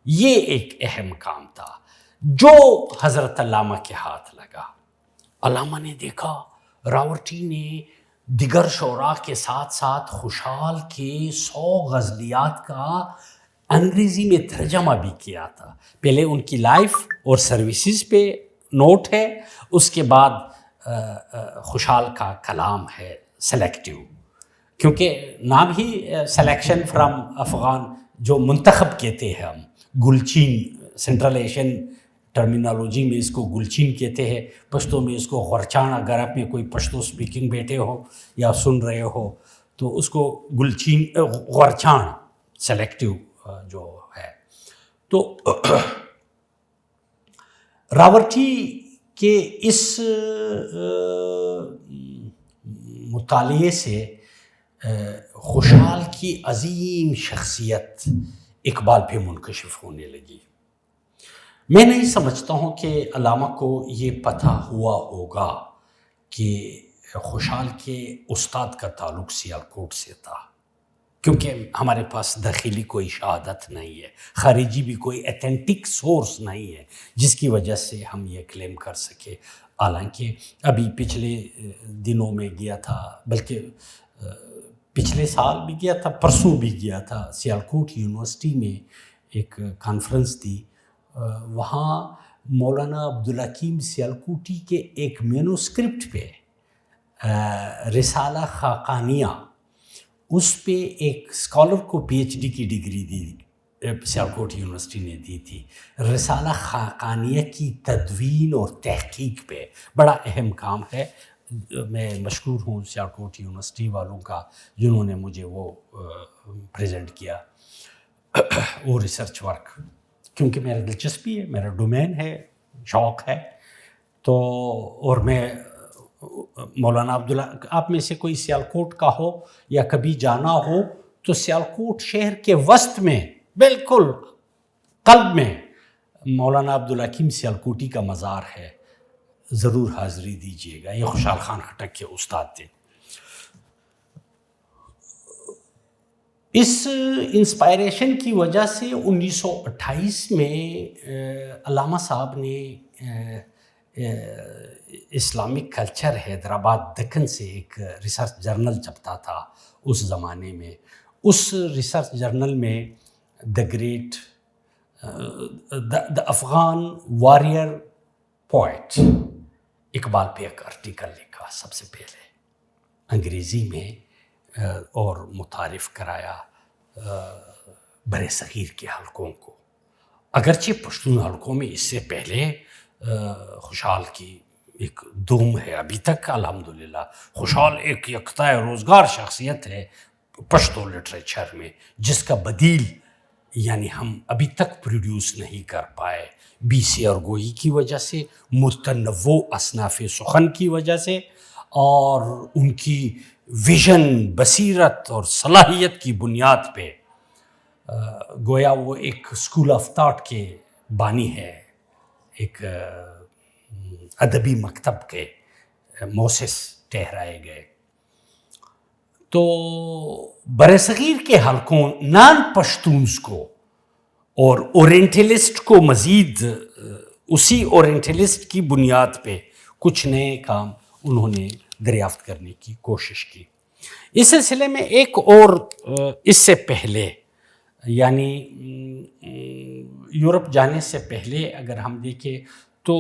یہ ایک اہم کام تھا جو حضرت علامہ کے ہاتھ لگا۔ علامہ نے دیکھا راورٹی نے دیگر شعراء کے ساتھ ساتھ خوشحال کے 100 غزلیات کا انگریزی میں ترجمہ بھی کیا تھا۔ پہلے ان کی لائف اور سروسز پہ نوٹ ہے، اس کے بعد خوشحال کا کلام ہے سلیکٹیو، کیونکہ نام ہی سلیکشن فرام افغان، جو منتخب کہتے ہیں ہم، گلچین، سنٹرل ایشین ٹرمینالوجی میں اس کو گلچین کہتے ہیں، پشتو میں اس کو غورچان، اگر آپ میں کوئی پشتو سپیکنگ بیٹھے ہو یا سن رہے ہو تو اس کو گلچین، غورچان سلیکٹیو جو ہے۔ تو راورٹی کے اس مطالعے سے خوشحال کی عظیم شخصیت اقبال پہ منکشف ہونے لگی۔ میں نہیں سمجھتا ہوں کہ علامہ کو یہ پتہ ہوا ہوگا کہ خوشحال کے استاد کا تعلق سیالکوٹ سے تھا، کیونکہ ہمارے پاس داخلی کوئی شہادت نہیں ہے، خارجی بھی کوئی ایتھینٹک سورس نہیں ہے جس کی وجہ سے ہم یہ کلیم کر سکے. حالانکہ ابھی پچھلے دنوں میں گیا تھا، بلکہ پچھلے سال بھی گیا تھا، پرسوں بھی گیا تھا، سیالکوٹ یونیورسٹی میں ایک کانفرنس تھی. وہاں مولانا عبدالحکیم سیالکوٹی کے ایک مینوسکرپٹ پہ رسالہ خاقانیہ، اس پہ ایک اسکالر کو پی ایچ ڈی کی ڈگری دی، سیالکوٹ یونیورسٹی نے دی تھی. رسالہ خاقانیہ کی تدوین اور تحقیق پہ بڑا اہم کام ہے. میں مشکور ہوں سیالکوٹ یونیورسٹی والوں کا جنہوں نے مجھے وہ پریزنٹ کیا وہ ریسرچ ورک، کیونکہ میرا دلچسپی ہے، میرا ڈومین ہے، شوق ہے. تو اور میں مولانا آپ میں سے کوئی سیالکوٹ کا ہو یا کبھی جانا ہو تو سیالکوٹ شہر کے وسط میں بالکل قلب میں مولانا عبدالحکیم سیالکوٹی کا مزار ہے، ضرور حاضری دیجیے گا. یہ خوشحال خان خٹک کے استاد تھے. اس انسپائریشن کی وجہ سے 1928 میں علامہ صاحب نے اسلامک کلچر حیدرآباد دکن سے ایک ریسرچ جرنل چھپتا تھا اس زمانے میں. اس ریسرچ جرنل میں the great the Afghan warrior point Iqbal پہ ایک آرٹیکل لکھا سب سے پہلے انگریزی میں، اور متعارف کرایا بر صغیر کے حلقوں کو. اگرچہ پشتون حلقوں میں اس سے پہلے خوشحال کی ایک دوم ہے ابھی تک الحمدللہ. خوشحال ایک یکتا روزگار شخصیت ہے پشتو لٹریچر میں، جس کا بدیل یعنی ہم ابھی تک پروڈیوس نہیں کر پائے، بی سی ارگوئی کی وجہ سے، متنوع اصناف سخن کی وجہ سے، اور ان کی ویژن، بصیرت اور صلاحیت کی بنیاد پہ. گویا وہ ایک اسکول آف تھاٹ کے بانی ہے، ایک ادبی مکتب کے موسس ٹھہرائے گئے. تو برصغیر کے حلقوں نان پشتونز کو اور اورینٹلسٹ کو مزید اسی اورینٹلسٹ کی بنیاد پہ کچھ نئے کام انہوں نے دریافت کرنے کی کوشش کی. اس سلسلے میں ایک اور اس سے پہلے یعنی یورپ جانے سے پہلے اگر ہم دیکھیں تو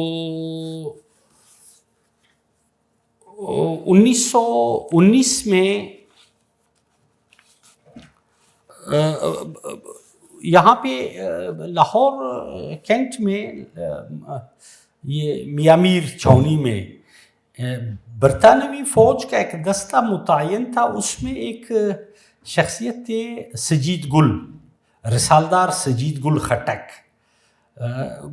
1919 میں یہاں پہ لاہور کینٹ میں یہ میامیر چھاؤنی میں برطانوی فوج کا ایک دستہ متعین تھا. اس میں ایک شخصیت تھے سجید گل، رسالدار سجید گل خٹک.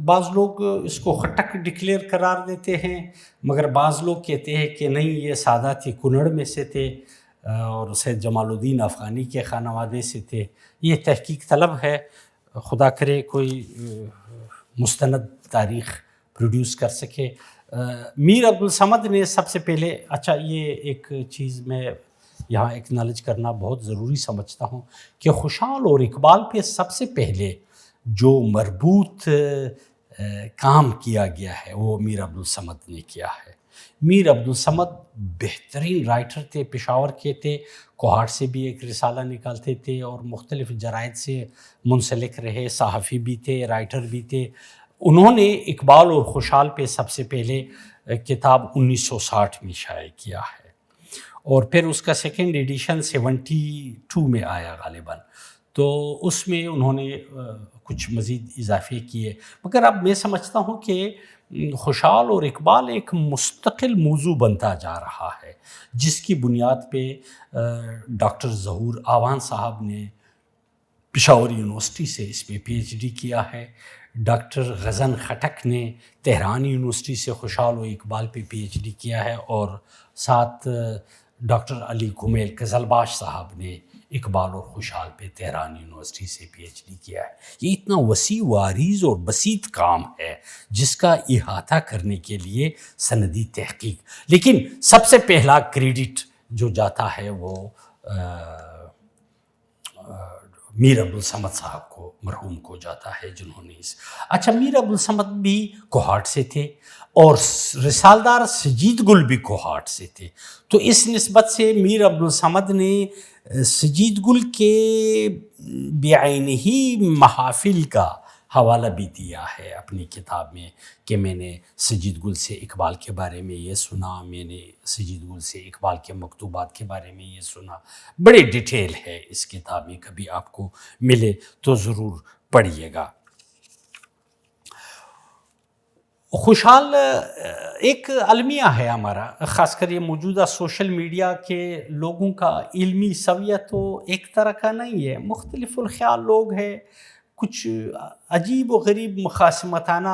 بعض لوگ اس کو خٹک ڈکلیئر قرار دیتے ہیں، مگر بعض لوگ کہتے ہیں کہ نہیں، یہ سادات کنڑ میں سے تھے اور سید جمال الدین افغانی کے خانوادے سے تھے. یہ تحقیق طلب ہے، خدا کرے کوئی مستند تاریخ پروڈیوس کر سکے. میر عبدالصمد نے سب سے پہلے، اچھا یہ ایک چیز میں یہاں ایکنالج کرنا بہت ضروری سمجھتا ہوں کہ خوشحال اور اقبال پہ سب سے پہلے جو مربوط کام کیا گیا ہے وہ میر عبدالصمد نے کیا ہے. میر عبدالصمد بہترین رائٹر تھے، پشاور کے تھے، کوہاٹ سے بھی ایک رسالہ نکالتے تھے اور مختلف جرائد سے منسلک رہے، صحافی بھی تھے، رائٹر بھی تھے. انہوں نے اقبال اور خوشحال پہ سب سے پہلے کتاب 1960 میں شائع کیا ہے، اور پھر اس کا سیکنڈ ایڈیشن 72 میں آیا غالباً. تو اس میں انہوں نے کچھ مزید اضافے کیے. مگر اب میں سمجھتا ہوں کہ خوشحال اور اقبال ایک مستقل موضوع بنتا جا رہا ہے، جس کی بنیاد پہ ڈاکٹر ظہور آوان صاحب نے پشاور یونیورسٹی سے اس پہ پی ایچ ڈی کیا ہے. ڈاکٹر غزن خٹک نے تہران یونیورسٹی سے خوشحال و اقبال پہ پی ایچ ڈی کیا ہے، اور ساتھ ڈاکٹر علی کمیل قزلباش صاحب نے اقبال اور خوشحال پہ تہران یونیورسٹی سے پی ایچ ڈی کیا ہے. یہ اتنا وسیع و عریض اور بسیط کام ہے جس کا احاطہ کرنے کے لیے سندی تحقیق، لیکن سب سے پہلا کریڈٹ جو جاتا ہے وہ میر عبدالصمد صاحب کو، مرحوم کو جاتا ہے جنہوں نے اچھا میر عبدالصمد بھی کوہاٹ سے تھے اور رسالدار سجید گل بھی کوہاٹ سے تھے، تو اس نسبت سے میر عبدالصمد نے سجید گل کے بعینہ ہی محافل کا حوالہ بھی دیا ہے اپنی کتاب میں کہ میں نے سجید گل سے اقبال کے بارے میں یہ سنا، میں نے سجید گل سے اقبال کے مکتوبات کے بارے میں یہ سنا، بڑے ڈیٹیل ہے اس کتاب میں، کبھی آپ کو ملے تو ضرور پڑھیے گا۔ خوشحال ایک المیہ ہے ہمارا، خاص کر یہ موجودہ سوشل میڈیا کے لوگوں کا علمی سویہ تو ایک طرح کا نہیں ہے، مختلف الخیال لوگ ہیں، کچھ عجیب و غریب مخاصمتانہ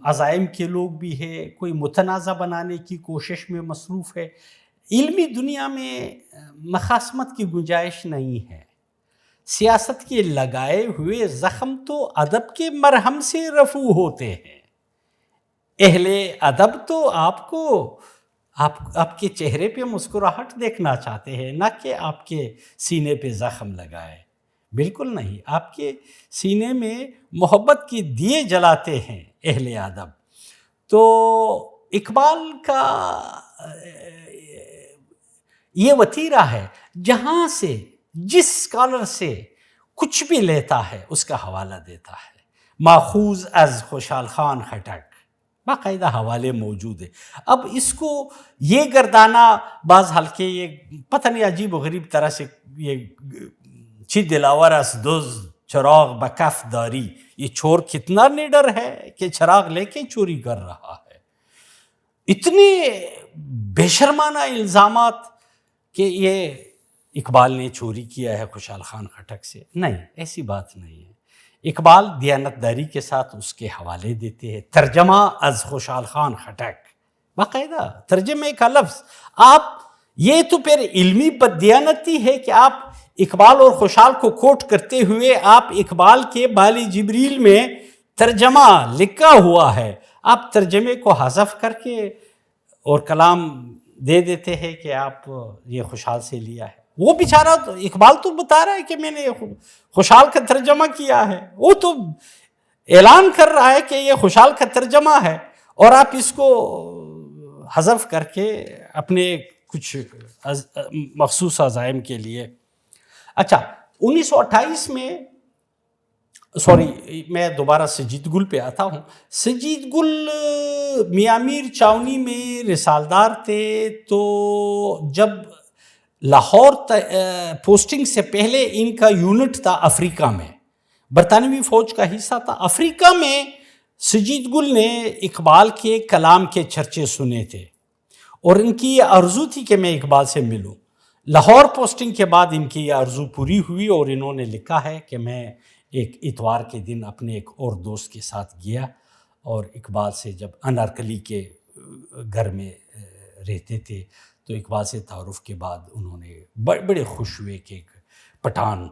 عزائم کے لوگ بھی ہیں، کوئی متنازع بنانے کی کوشش میں مصروف ہے۔ علمی دنیا میں مخاصمت کی گنجائش نہیں ہے، سیاست کے لگائے ہوئے زخم تو ادب کے مرہم سے رفو ہوتے ہیں، اہل ادب تو آپ کو آپ کے چہرے پہ مسکراہٹ دیکھنا چاہتے ہیں، نہ کہ آپ کے سینے پہ زخم لگائے، بالکل نہیں، آپ کے سینے میں محبت کی دیے جلاتے ہیں اہل ادب۔ تو اقبال کا یہ وتیرہ ہے، جہاں سے جس اسکالر سے کچھ بھی لیتا ہے اس کا حوالہ دیتا ہے، ماخوذ از خوشحال خان خٹک، باقاعدہ حوالے موجود ہے۔ اب اس کو یہ گردانہ بعض حلقے یہ پتہ نہیں عجیب و غریب طرح سے یہ چی دلاور اس دوز چراغ بکف داری، یہ چور کتنا نڈر ہے کہ چراغ لے کے چوری کر رہا ہے، اتنے بے شرمانہ الزامات کہ یہ اقبال نے چوری کیا ہے خوشحال خان خٹک سے، نہیں، ایسی بات نہیں ہے۔ اقبال دیانتداری کے ساتھ اس کے حوالے دیتے ہیں، ترجمہ از خوشحال خان خٹک، باقاعدہ ترجمے کا لفظ۔ آپ یہ تو پھر علمی بددیانتی ہے کہ آپ اقبال اور خوشحال کو کوٹ کرتے ہوئے آپ اقبال کے بال جبریل میں ترجمہ لکھا ہوا ہے، آپ ترجمے کو حذف کر کے اور کلام دے دیتے ہیں کہ آپ یہ خوشحال سے لیا ہے۔ وہ بیچارہ اقبال تو بتا رہا ہے کہ میں نے خوشحال کا ترجمہ کیا ہے، وہ تو اعلان کر رہا ہے کہ یہ خوشحال کا ترجمہ ہے، اور آپ اس کو حذف کر کے اپنے کچھ مخصوص عزائم کے لیے۔ اچھا 1928 میں میں دوبارہ سجید گل پہ آتا ہوں۔ سجید گل میاں میر چاونی میں رسالدار تھے، تو جب لاہور پوسٹنگ سے پہلے ان کا یونٹ تھا افریقہ میں، برطانوی فوج کا حصہ تھا۔ افریقہ میں سجید گل نے اقبال کے کلام کے چرچے سنے تھے اور ان کی یہ آرزو تھی کہ میں اقبال سے ملوں۔ لاہور پوسٹنگ کے بعد ان کی یہ آرزو پوری ہوئی اور انہوں نے لکھا ہے کہ میں ایک اتوار کے دن اپنے ایک اور دوست کے ساتھ گیا اور اقبال سے، جب انارکلی کے گھر میں رہتے تھے، تو اقبال سے تعارف کے بعد انہوں نے بڑے خوش ہوئے کہ ایک پٹھان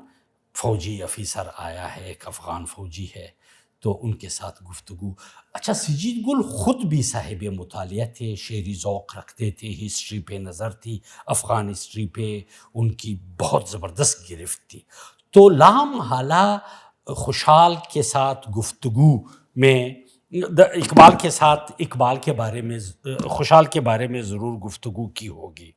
فوجی افیسر آیا ہے، ایک افغان فوجی ہے، تو ان کے ساتھ گفتگو۔ اچھا سجید گل خود بھی صاحب مطالعہ تھے، شعری ذوق رکھتے تھے، ہسٹری پہ نظر تھی، افغان ہسٹری پہ ان کی بہت زبردست گرفت تھی، تو لامحالہ خوشحال کے ساتھ گفتگو میں اقبال کے ساتھ اقبال کے بارے میں، خوشحال کے بارے میں ضرور گفتگو کی ہوگی۔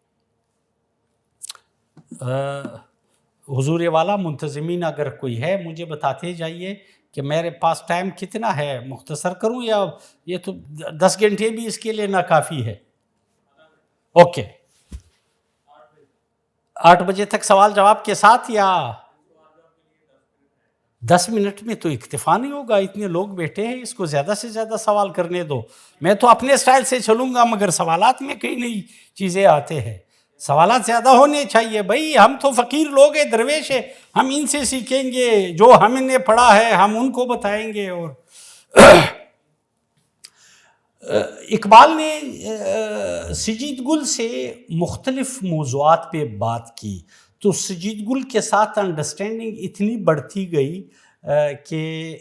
حضور والا منتظمین اگر کوئی ہے مجھے بتاتے جائیے کہ میرے پاس ٹائم کتنا ہے، مختصر کروں یا یہ تو 10 گھنٹے بھی اس کے لیے ناکافی ہے؟ اوکے، 8 بجے تک سوال جواب کے ساتھ، یا 10 منٹ میں تو اکتفا نہیں ہوگا، اتنے لوگ بیٹھے ہیں، اس کو زیادہ سے زیادہ سوال کرنے دو۔ میں تو اپنے سٹائل سے چلوں گا، مگر سوالات میں کئی نئی چیزیں آتے ہیں، سوالات زیادہ ہونے چاہیے۔ بھائی ہم تو فقیر لوگ ہیں، درویش ہیں، ہم ان سے سیکھیں گے، جو ہم نے پڑھا ہے ہم ان کو بتائیں گے۔ اور اقبال نے سجید گل سے مختلف موضوعات پہ بات کی، تو سجید گل کے ساتھ انڈرسٹینڈنگ اتنی بڑھتی گئی کہ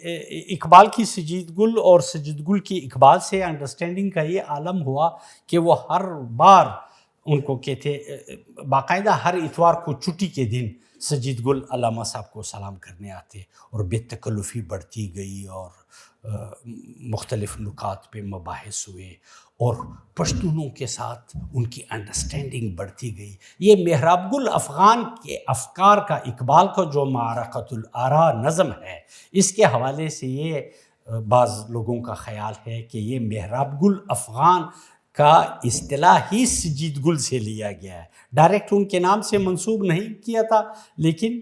اقبال کی سجید گل اور سجید گل کی اقبال سے انڈرسٹینڈنگ کا یہ عالم ہوا کہ وہ ہر بار ان کو کہتے باقاعدہ ہر اتوار کو چھٹی کے دن سجید گل علامہ صاحب کو سلام کرنے آتے اور بے تکلفی بڑھتی گئی اور مختلف نکات پہ مباحث ہوئے اور پشتونوں کے ساتھ ان کی انڈرسٹینڈنگ بڑھتی گئی. یہ محراب گل افغان کے افکار کا اقبال کا جو معرکۃ الآراء نظم ہے اس کے حوالے سے یہ بعض لوگوں کا خیال ہے کہ یہ محراب گل افغان کا اصطلاح ہی سجید گل سے لیا گیا ہے. ڈائریکٹ ان کے نام سے منسوب نہیں کیا تھا لیکن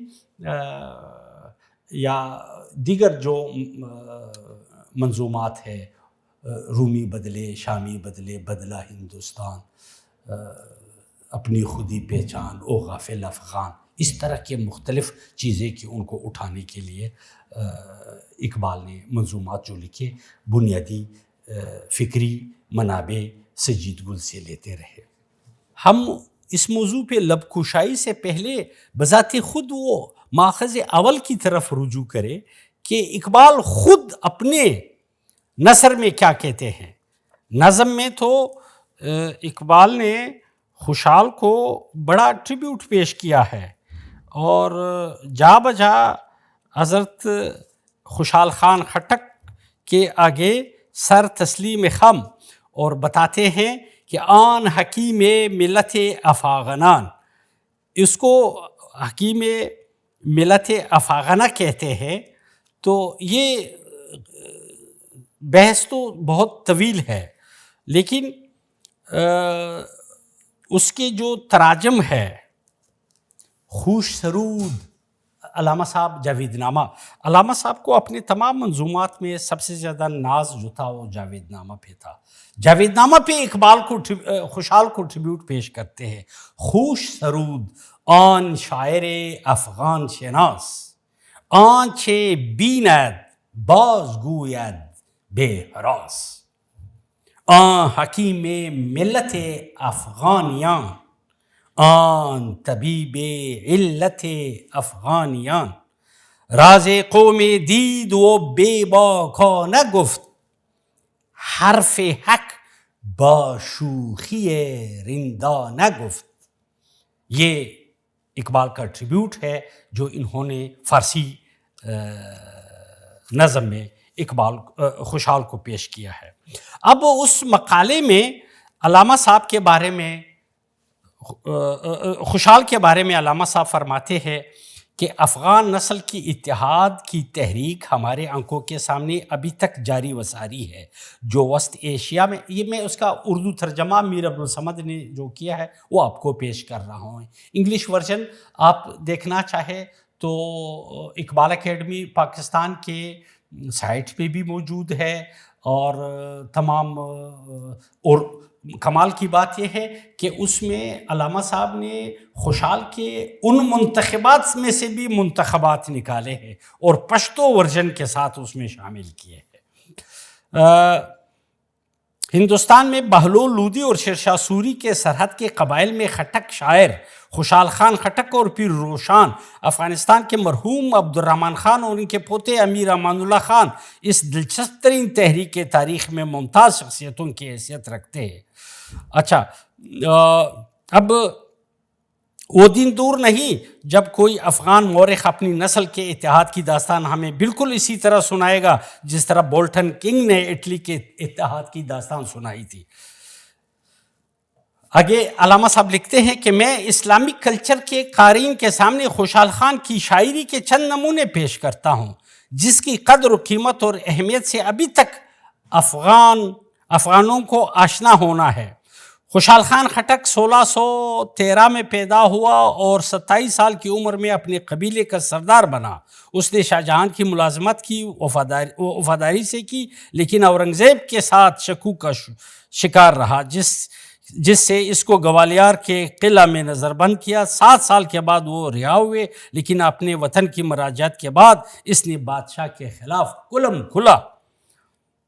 یا دیگر جو منظومات ہے رومی بدلے شامی بدلے بدلا ہندوستان اپنی خودی پہچان او غافل افغان اس طرح کے مختلف چیزیں کہ ان کو اٹھانے کے لیے اقبال نے منظومات جو لکھے بنیادی فکری منابع سجید گل سے لیتے رہے. ہم اس موضوع پہ لب کشائی سے پہلے بذات خود وہ ماخذ اول کی طرف رجوع کرے کہ اقبال خود اپنے نثر میں کیا کہتے ہیں. نظم میں تو اقبال نے خوشحال کو بڑا ٹریبیوٹ پیش کیا ہے اور جا بجا حضرت خوشحال خان خٹک کے آگے سر تسلیم خم اور بتاتے ہیں کہ آن حکیم ملت افاغنان. اس کو حکیم ملت افاغنہ کہتے ہیں. تو یہ بحث تو بہت طویل ہے لیکن اس کے جو تراجم ہے خوش سرود علامہ صاحب جاوید نامہ، علامہ صاحب کو اپنے تمام منظومات میں سب سے زیادہ ناز جو تھا وہ جاوید نامہ پہ تھا. جاوید نامہ پہ اقبال کو خوشحال کو ٹریبیوٹ پیش کرتے ہیں. خوش سرود آن شاعر افغان شناس آنچه بیند باز گوید بے ہراس. آن حکیم ملت افغانیان آن طبیب علت افغانیان. راز قوم دید و بے باکانه گفت حرف حق با شوخی رندانه گفت. یہ اقبال کا ٹریبیوٹ ہے جو انہوں نے فارسی نظم میں اقبال خوشحال کو پیش کیا ہے. اب اس مقالے میں علامہ صاحب کے بارے میں خوشحال کے بارے میں علامہ صاحب فرماتے ہیں کہ افغان نسل کی اتحاد کی تحریک ہمارے آنکھوں کے سامنے ابھی تک جاری و ساری ہے جو وسط ایشیا میں. یہ میں اس کا اردو ترجمہ میر عبدالصمد نے جو کیا ہے وہ آپ کو پیش کر رہا ہوں. انگلش ورژن آپ دیکھنا چاہے تو اقبال اکیڈمی پاکستان کے سائٹ پہ بھی موجود ہے اور تمام اور کمال کی بات یہ ہے کہ اس میں علامہ صاحب نے خوشحال کے ان منتخبات میں سے بھی منتخبات نکالے ہیں اور پشتو ورژن کے ساتھ اس میں شامل کیے ہیں. ہندوستان میں بہلول لودھی اور شیرشاہ سوری کے سرحد کے قبائل میں خٹک شاعر خوشحال خان خٹک اور پیر روشان، افغانستان کے مرحوم عبد الرحمن خان اور ان کے پوتے امیر امان اللہ خان اس دلچسپ ترین تحریک تاریخ میں ممتاز شخصیتوں کی حیثیت رکھتے ہیں. اچھا، اب وہ دن دور نہیں جب کوئی افغان مورخ اپنی نسل کے اتحاد کی داستان ہمیں بالکل اسی طرح سنائے گا جس طرح بولٹن کنگ نے اٹلی کے اتحاد کی داستان سنائی تھی. آگے علامہ صاحب لکھتے ہیں کہ میں اسلامک کلچر کے قارئین کے سامنے خوشحال خان کی شاعری کے چند نمونے پیش کرتا ہوں جس کی قدر و قیمت اور اہمیت سے ابھی تک افغانوں کو آشنا ہونا ہے. خوشحال خان خٹک 1613 میں پیدا ہوا اور 27 سال کی عمر میں اپنے قبیلے کا سردار بنا. اس نے شاہ جہاں کی ملازمت کی، وفاداری سے کی، لیکن اورنگزیب کے ساتھ شکوک کا شکار رہا جس سے اس کو گوالیار کے قلعہ میں نظر بند کیا. 7 سال کے بعد وہ رہا ہوئے، لیکن اپنے وطن کی مراجعت کے بعد اس نے بادشاہ کے خلاف کھلم کھلا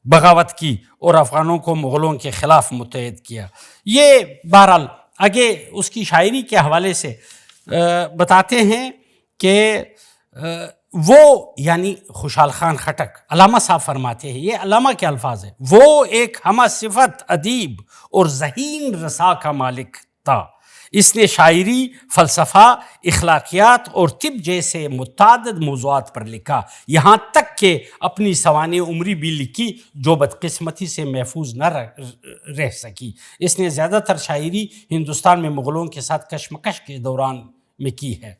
بغاوت کی اور افغانوں کو مغلوں کے خلاف متحد کیا. یہ بہرحال آگے اس کی شاعری کے حوالے سے بتاتے ہیں کہ وہ یعنی خوشحال خان خٹک، علامہ صاحب فرماتے ہیں، یہ علامہ کے الفاظ ہیں، وہ ایک ہمہ صفت ادیب اور ذہین رسا کا مالک سکتا. اس نے شاعری، فلسفہ، اخلاقیات اور طب جیسے متعدد موضوعات پر لکھا، یہاں تک کہ اپنی سوانح عمری بھی لکھی جو بدقسمتی سے محفوظ نہ رہ سکی. اس نے زیادہ تر شاعری ہندوستان میں مغلوں کے ساتھ کشمکش کے دوران میں کی ہے.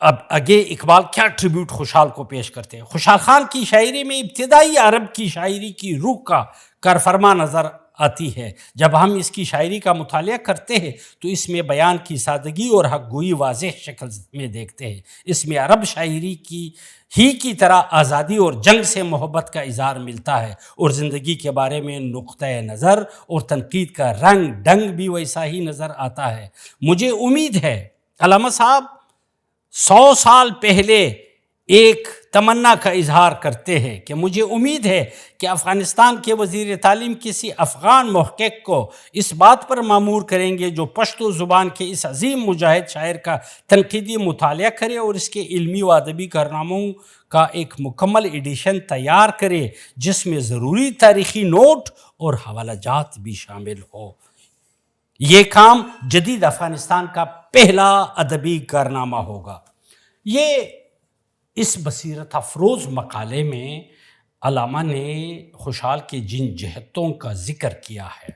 اب آگے اقبال کیا ٹریبیوٹ خوشحال کو پیش کرتے ہیں. خوشحال خان کی شاعری میں ابتدائی عرب کی شاعری کی روح کا کارفرما نظر آتی ہے. جب ہم اس کی شاعری کا مطالعہ کرتے ہیں تو اس میں بیان کی سادگی اور حق گوئی واضح شکل میں دیکھتے ہیں. اس میں عرب شاعری کی طرح آزادی اور جنگ سے محبت کا اظہار ملتا ہے، اور زندگی کے بارے میں نقطۂ نظر اور تنقید کا رنگ ڈنگ بھی ویسا ہی نظر آتا ہے. مجھے امید ہے علامہ صاحب 100 سال پہلے ایک تمنا کا اظہار کرتے ہیں کہ مجھے امید ہے کہ افغانستان کے وزیر تعلیم کسی افغان محقق کو اس بات پر مامور کریں گے جو پشتو زبان کے اس عظیم مجاہد شاعر کا تنقیدی مطالعہ کرے اور اس کے علمی و ادبی کارناموں کا ایک مکمل ایڈیشن تیار کرے جس میں ضروری تاریخی نوٹ اور حوالہ جات بھی شامل ہو. یہ کام جدید افغانستان کا پہلا ادبی کارنامہ ہوگا. یہ اس بصیرت افروز مقالے میں علامہ نے خوشحال کے جن جہتوں کا ذکر کیا ہے.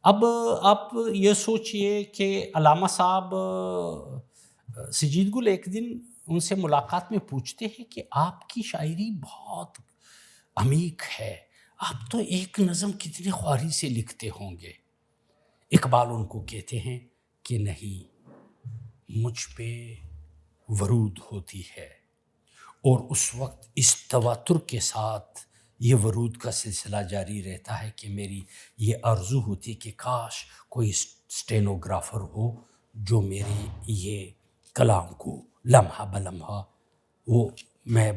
اب آپ یہ سوچئے کہ علامہ صاحب سجید گل ایک دن ان سے ملاقات میں پوچھتے ہیں کہ آپ کی شاعری بہت عمیق ہے، آپ تو ایک نظم کتنی خواری سے لکھتے ہوں گے. اقبال ان کو کہتے ہیں کہ نہیں، مجھ پہ ورود ہوتی ہے اور اس وقت اس تواتر کے ساتھ یہ ورود کا سلسلہ جاری رہتا ہے کہ میری یہ آرزو ہوتی کہ کاش کوئی اسٹینوگرافر ہو جو میری یہ کلام کو لمحہ بلمحہ وہ میں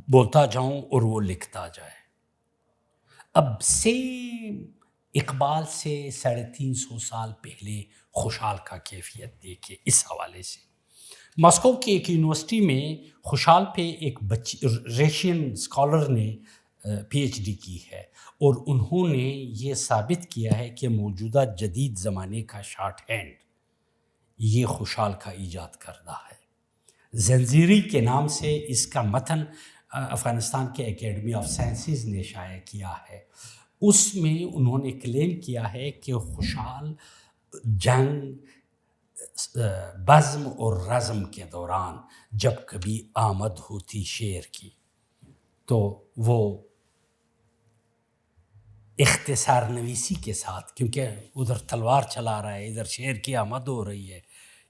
بولتا جاؤں اور وہ لکھتا جائے. اب سیم اقبال سے 350 سال پہلے خوشحال کا کیفیت دیکھے. اس حوالے سے ماسکو کی ایک یونیورسٹی میں خوشحال پہ ایک ریشین اسکالر نے پی ایچ ڈی کی ہے، اور انہوں نے یہ ثابت کیا ہے کہ موجودہ جدید زمانے کا شارٹ ہینڈ یہ خوشحال کا ایجاد کردہ ہے. زنجیری کے نام سے اس کا متن افغانستان کے اکیڈمی آف سائنسز نے شائع کیا ہے. اس میں انہوں نے کلیم کیا ہے کہ خوشحال جنگ، بزم اور رزم کے دوران جب کبھی آمد ہوتی شعر کی تو وہ اختصار نویسی کے ساتھ، کیونکہ ادھر تلوار چلا رہا ہے ادھر شعر کی آمد ہو رہی ہے،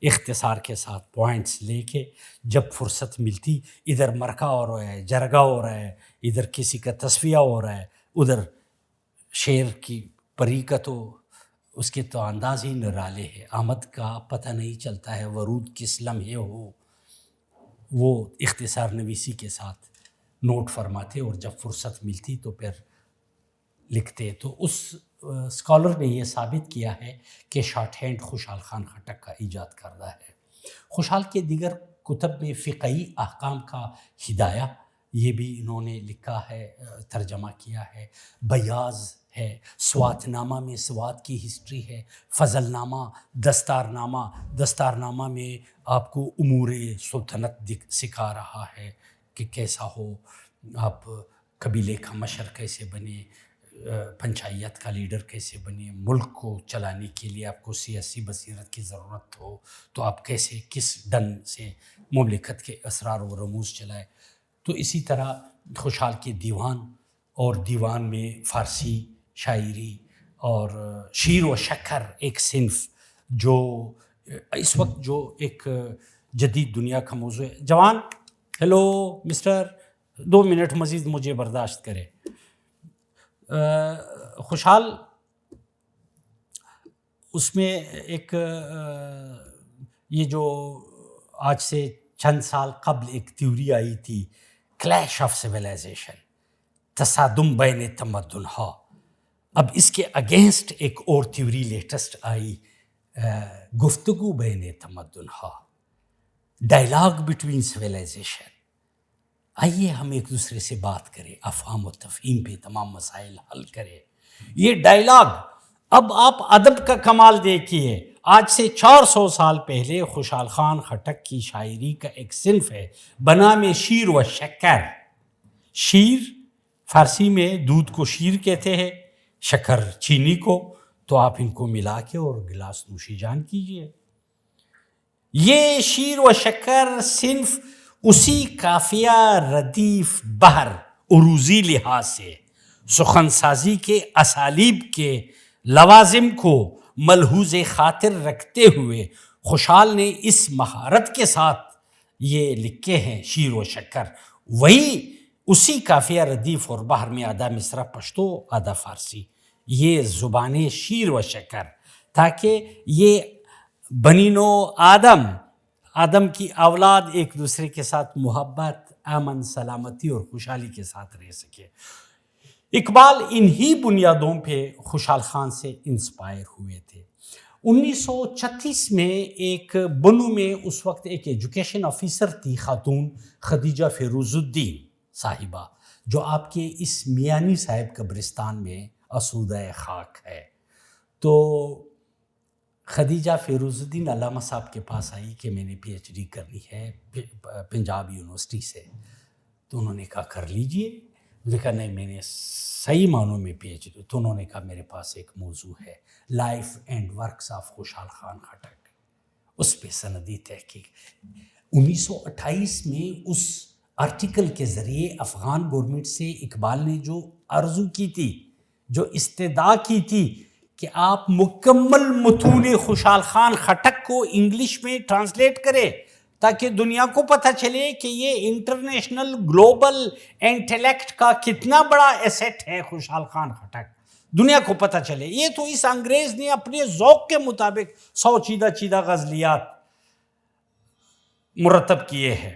اختصار کے ساتھ پوائنٹس لے کے جب فرصت ملتی ادھر مرکہ ہو رہا ہے، جرگہ ہو رہا ہے، ادھر کسی کا تصفیہ ہو رہا ہے، ادھر شعر کی پری کا تو اس کے تو انداز ہی نرالے ہے، آمد کا پتہ نہیں چلتا ہے، ورود کس لمحے ہو، وہ اختصار نویسی کے ساتھ نوٹ فرماتے اور جب فرصت ملتی تو پھر لکھتے. تو اس اسکالر نے یہ ثابت کیا ہے کہ شارٹ ہینڈ خوشحال خان خٹک کا ایجاد کردہ ہے. خوشحال کے دیگر کتب میں فقہی احکام کا ہدایہ یہ بھی انہوں نے لکھا ہے، ترجمہ کیا ہے. بیاض ہے، سوات نامہ میں سوات کی ہسٹری ہے، فضل نامہ، دستارنامہ میں آپ کو امور سلطنت سکھا رہا ہے کہ کیسا ہو، آپ قبیلے کا مشر کیسے بنے، پنچایت کا لیڈر کیسے بنے، ملک کو چلانے کے لیے آپ کو سیاسی بصیرت کی ضرورت ہو تو آپ کیسے کس ڈنگ سے مملکت کے اسرار و رموز چلائے. تو اسی طرح خوشحال کے دیوان، اور دیوان میں فارسی شاعری اور شیر و شکر ایک صنف جو اس وقت جو ایک جدید دنیا کا موضوع ہے. جوان، ہیلو مسٹر، 2 منٹ مزید مجھے برداشت کرے. خوشحال اس میں ایک یہ جو آج سے چند سال قبل ایک تھیوری آئی تھی، کلیش آف سویلائزیشن، تصادم بین تمدن ہا. اب اس کے اگینسٹ ایک اور تھیوری لیٹسٹ آئی، گفتگو بین تمدن ہا، ڈائلاگ بٹوین سویلائزیشن. آئیے ہم ایک دوسرے سے بات کریں، افہام و تفہیم پہ تمام مسائل حل کریں. یہ ڈائلاگ اب آپ ادب کا کمال دیکھیے، آج سے 400 سال پہلے خوشحال خان خٹک کی شاعری کا ایک صنف ہے بنام شیر و شکر. شیر فارسی میں دودھ کو شیر کہتے ہیں، شکر چینی کو، تو آپ ان کو ملا کے اور گلاس نوشی جان کیجئے. یہ شیر و شکر صنف اسی قافیہ ردیف بحر عروضی لحاظ سے سخن سازی کے اسالیب کے لوازم کو ملحوظ خاطر رکھتے ہوئے خوشحال نے اس مہارت کے ساتھ یہ لکھے ہیں شیر و شکر. وہی اسی قافیہ ردیف اور بحر میں آدھا مصرع پشتو آدھا فارسی، یہ زبان شیر و شکر، تاکہ یہ بنی نو آدم کی اولاد ایک دوسرے کے ساتھ محبت، امن، سلامتی اور خوشحالی کے ساتھ رہ سکے. اقبال انہی بنیادوں پہ خوشحال خان سے انسپائر ہوئے تھے. 1936 میں ایک بنو میں اس وقت ایک ایجوکیشن آفیسر تھی خاتون، خدیجہ فیروز الدین صاحبہ، جو آپ کے اس میانی صاحب قبرستان میں آسودہ خاک ہے. تو خدیجہ فیروز الدین علامہ صاحب کے پاس آئی کہ میں نے پی ایچ ڈی کرنی ہے پنجاب یونیورسٹی سے. تو انہوں نے کہا کر لیجئے. میں نے کہا نہیں، میں نے صحیح معنوں میں پی ایچ ڈی. تو انہوں نے کہا میرے پاس ایک موضوع ہے، life and works of Khushhal Khan Khattak, اس پہ سندی تحقیق. 1928 میں اس آرٹیکل کے ذریعے افغان گورنمنٹ سے اقبال نے جو آرزو کی تھی، جو استدعا کی تھی کہ آپ مکمل متون خوشحال خان خٹک کو انگلش میں ٹرانسلیٹ کرے تاکہ دنیا کو پتہ چلے کہ یہ انٹرنیشنل گلوبل انٹلیکٹ کا کتنا بڑا ایسٹ ہے خوشحال خان خٹک، دنیا کو پتہ چلے. یہ تو اس انگریز نے اپنے ذوق کے مطابق 100 چیدہ غزلیات مرتب کیے ہیں.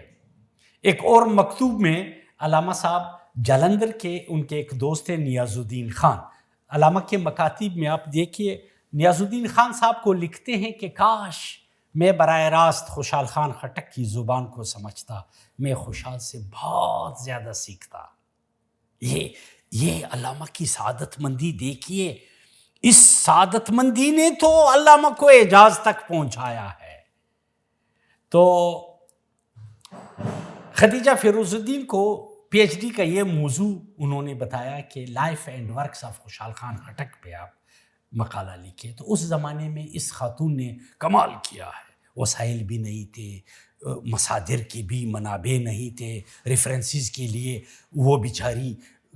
ایک اور مکتوب میں علامہ صاحب جلندھر کے ان کے ایک دوست ہیں نیاز الدین خان، علامہ کے مکاتب میں آپ دیکھیے نیاز الدین خان صاحب کو لکھتے ہیں کہ کاش میں براہ راست خوشحال خان خٹک کی زبان کو سمجھتا، میں خوشحال سے بہت زیادہ سیکھتا. یہ علامہ کی سعادت مندی دیکھیے، اس سعادت مندی نے تو علامہ کو اعجاز تک پہنچایا ہے. تو خدیجہ فیروز الدین کو پی ایچ ڈی کا یہ موضوع انہوں نے بتایا کہ life and works of Khushhal Khan Khattak پہ آپ مقالہ لکھے. تو اس زمانے میں اس خاتون نے کمال کیا ہے. وسائل بھی نہیں تھے، مصادر کی بھی منابع نہیں تھے ریفرنسز کے لیے. وہ بیچاری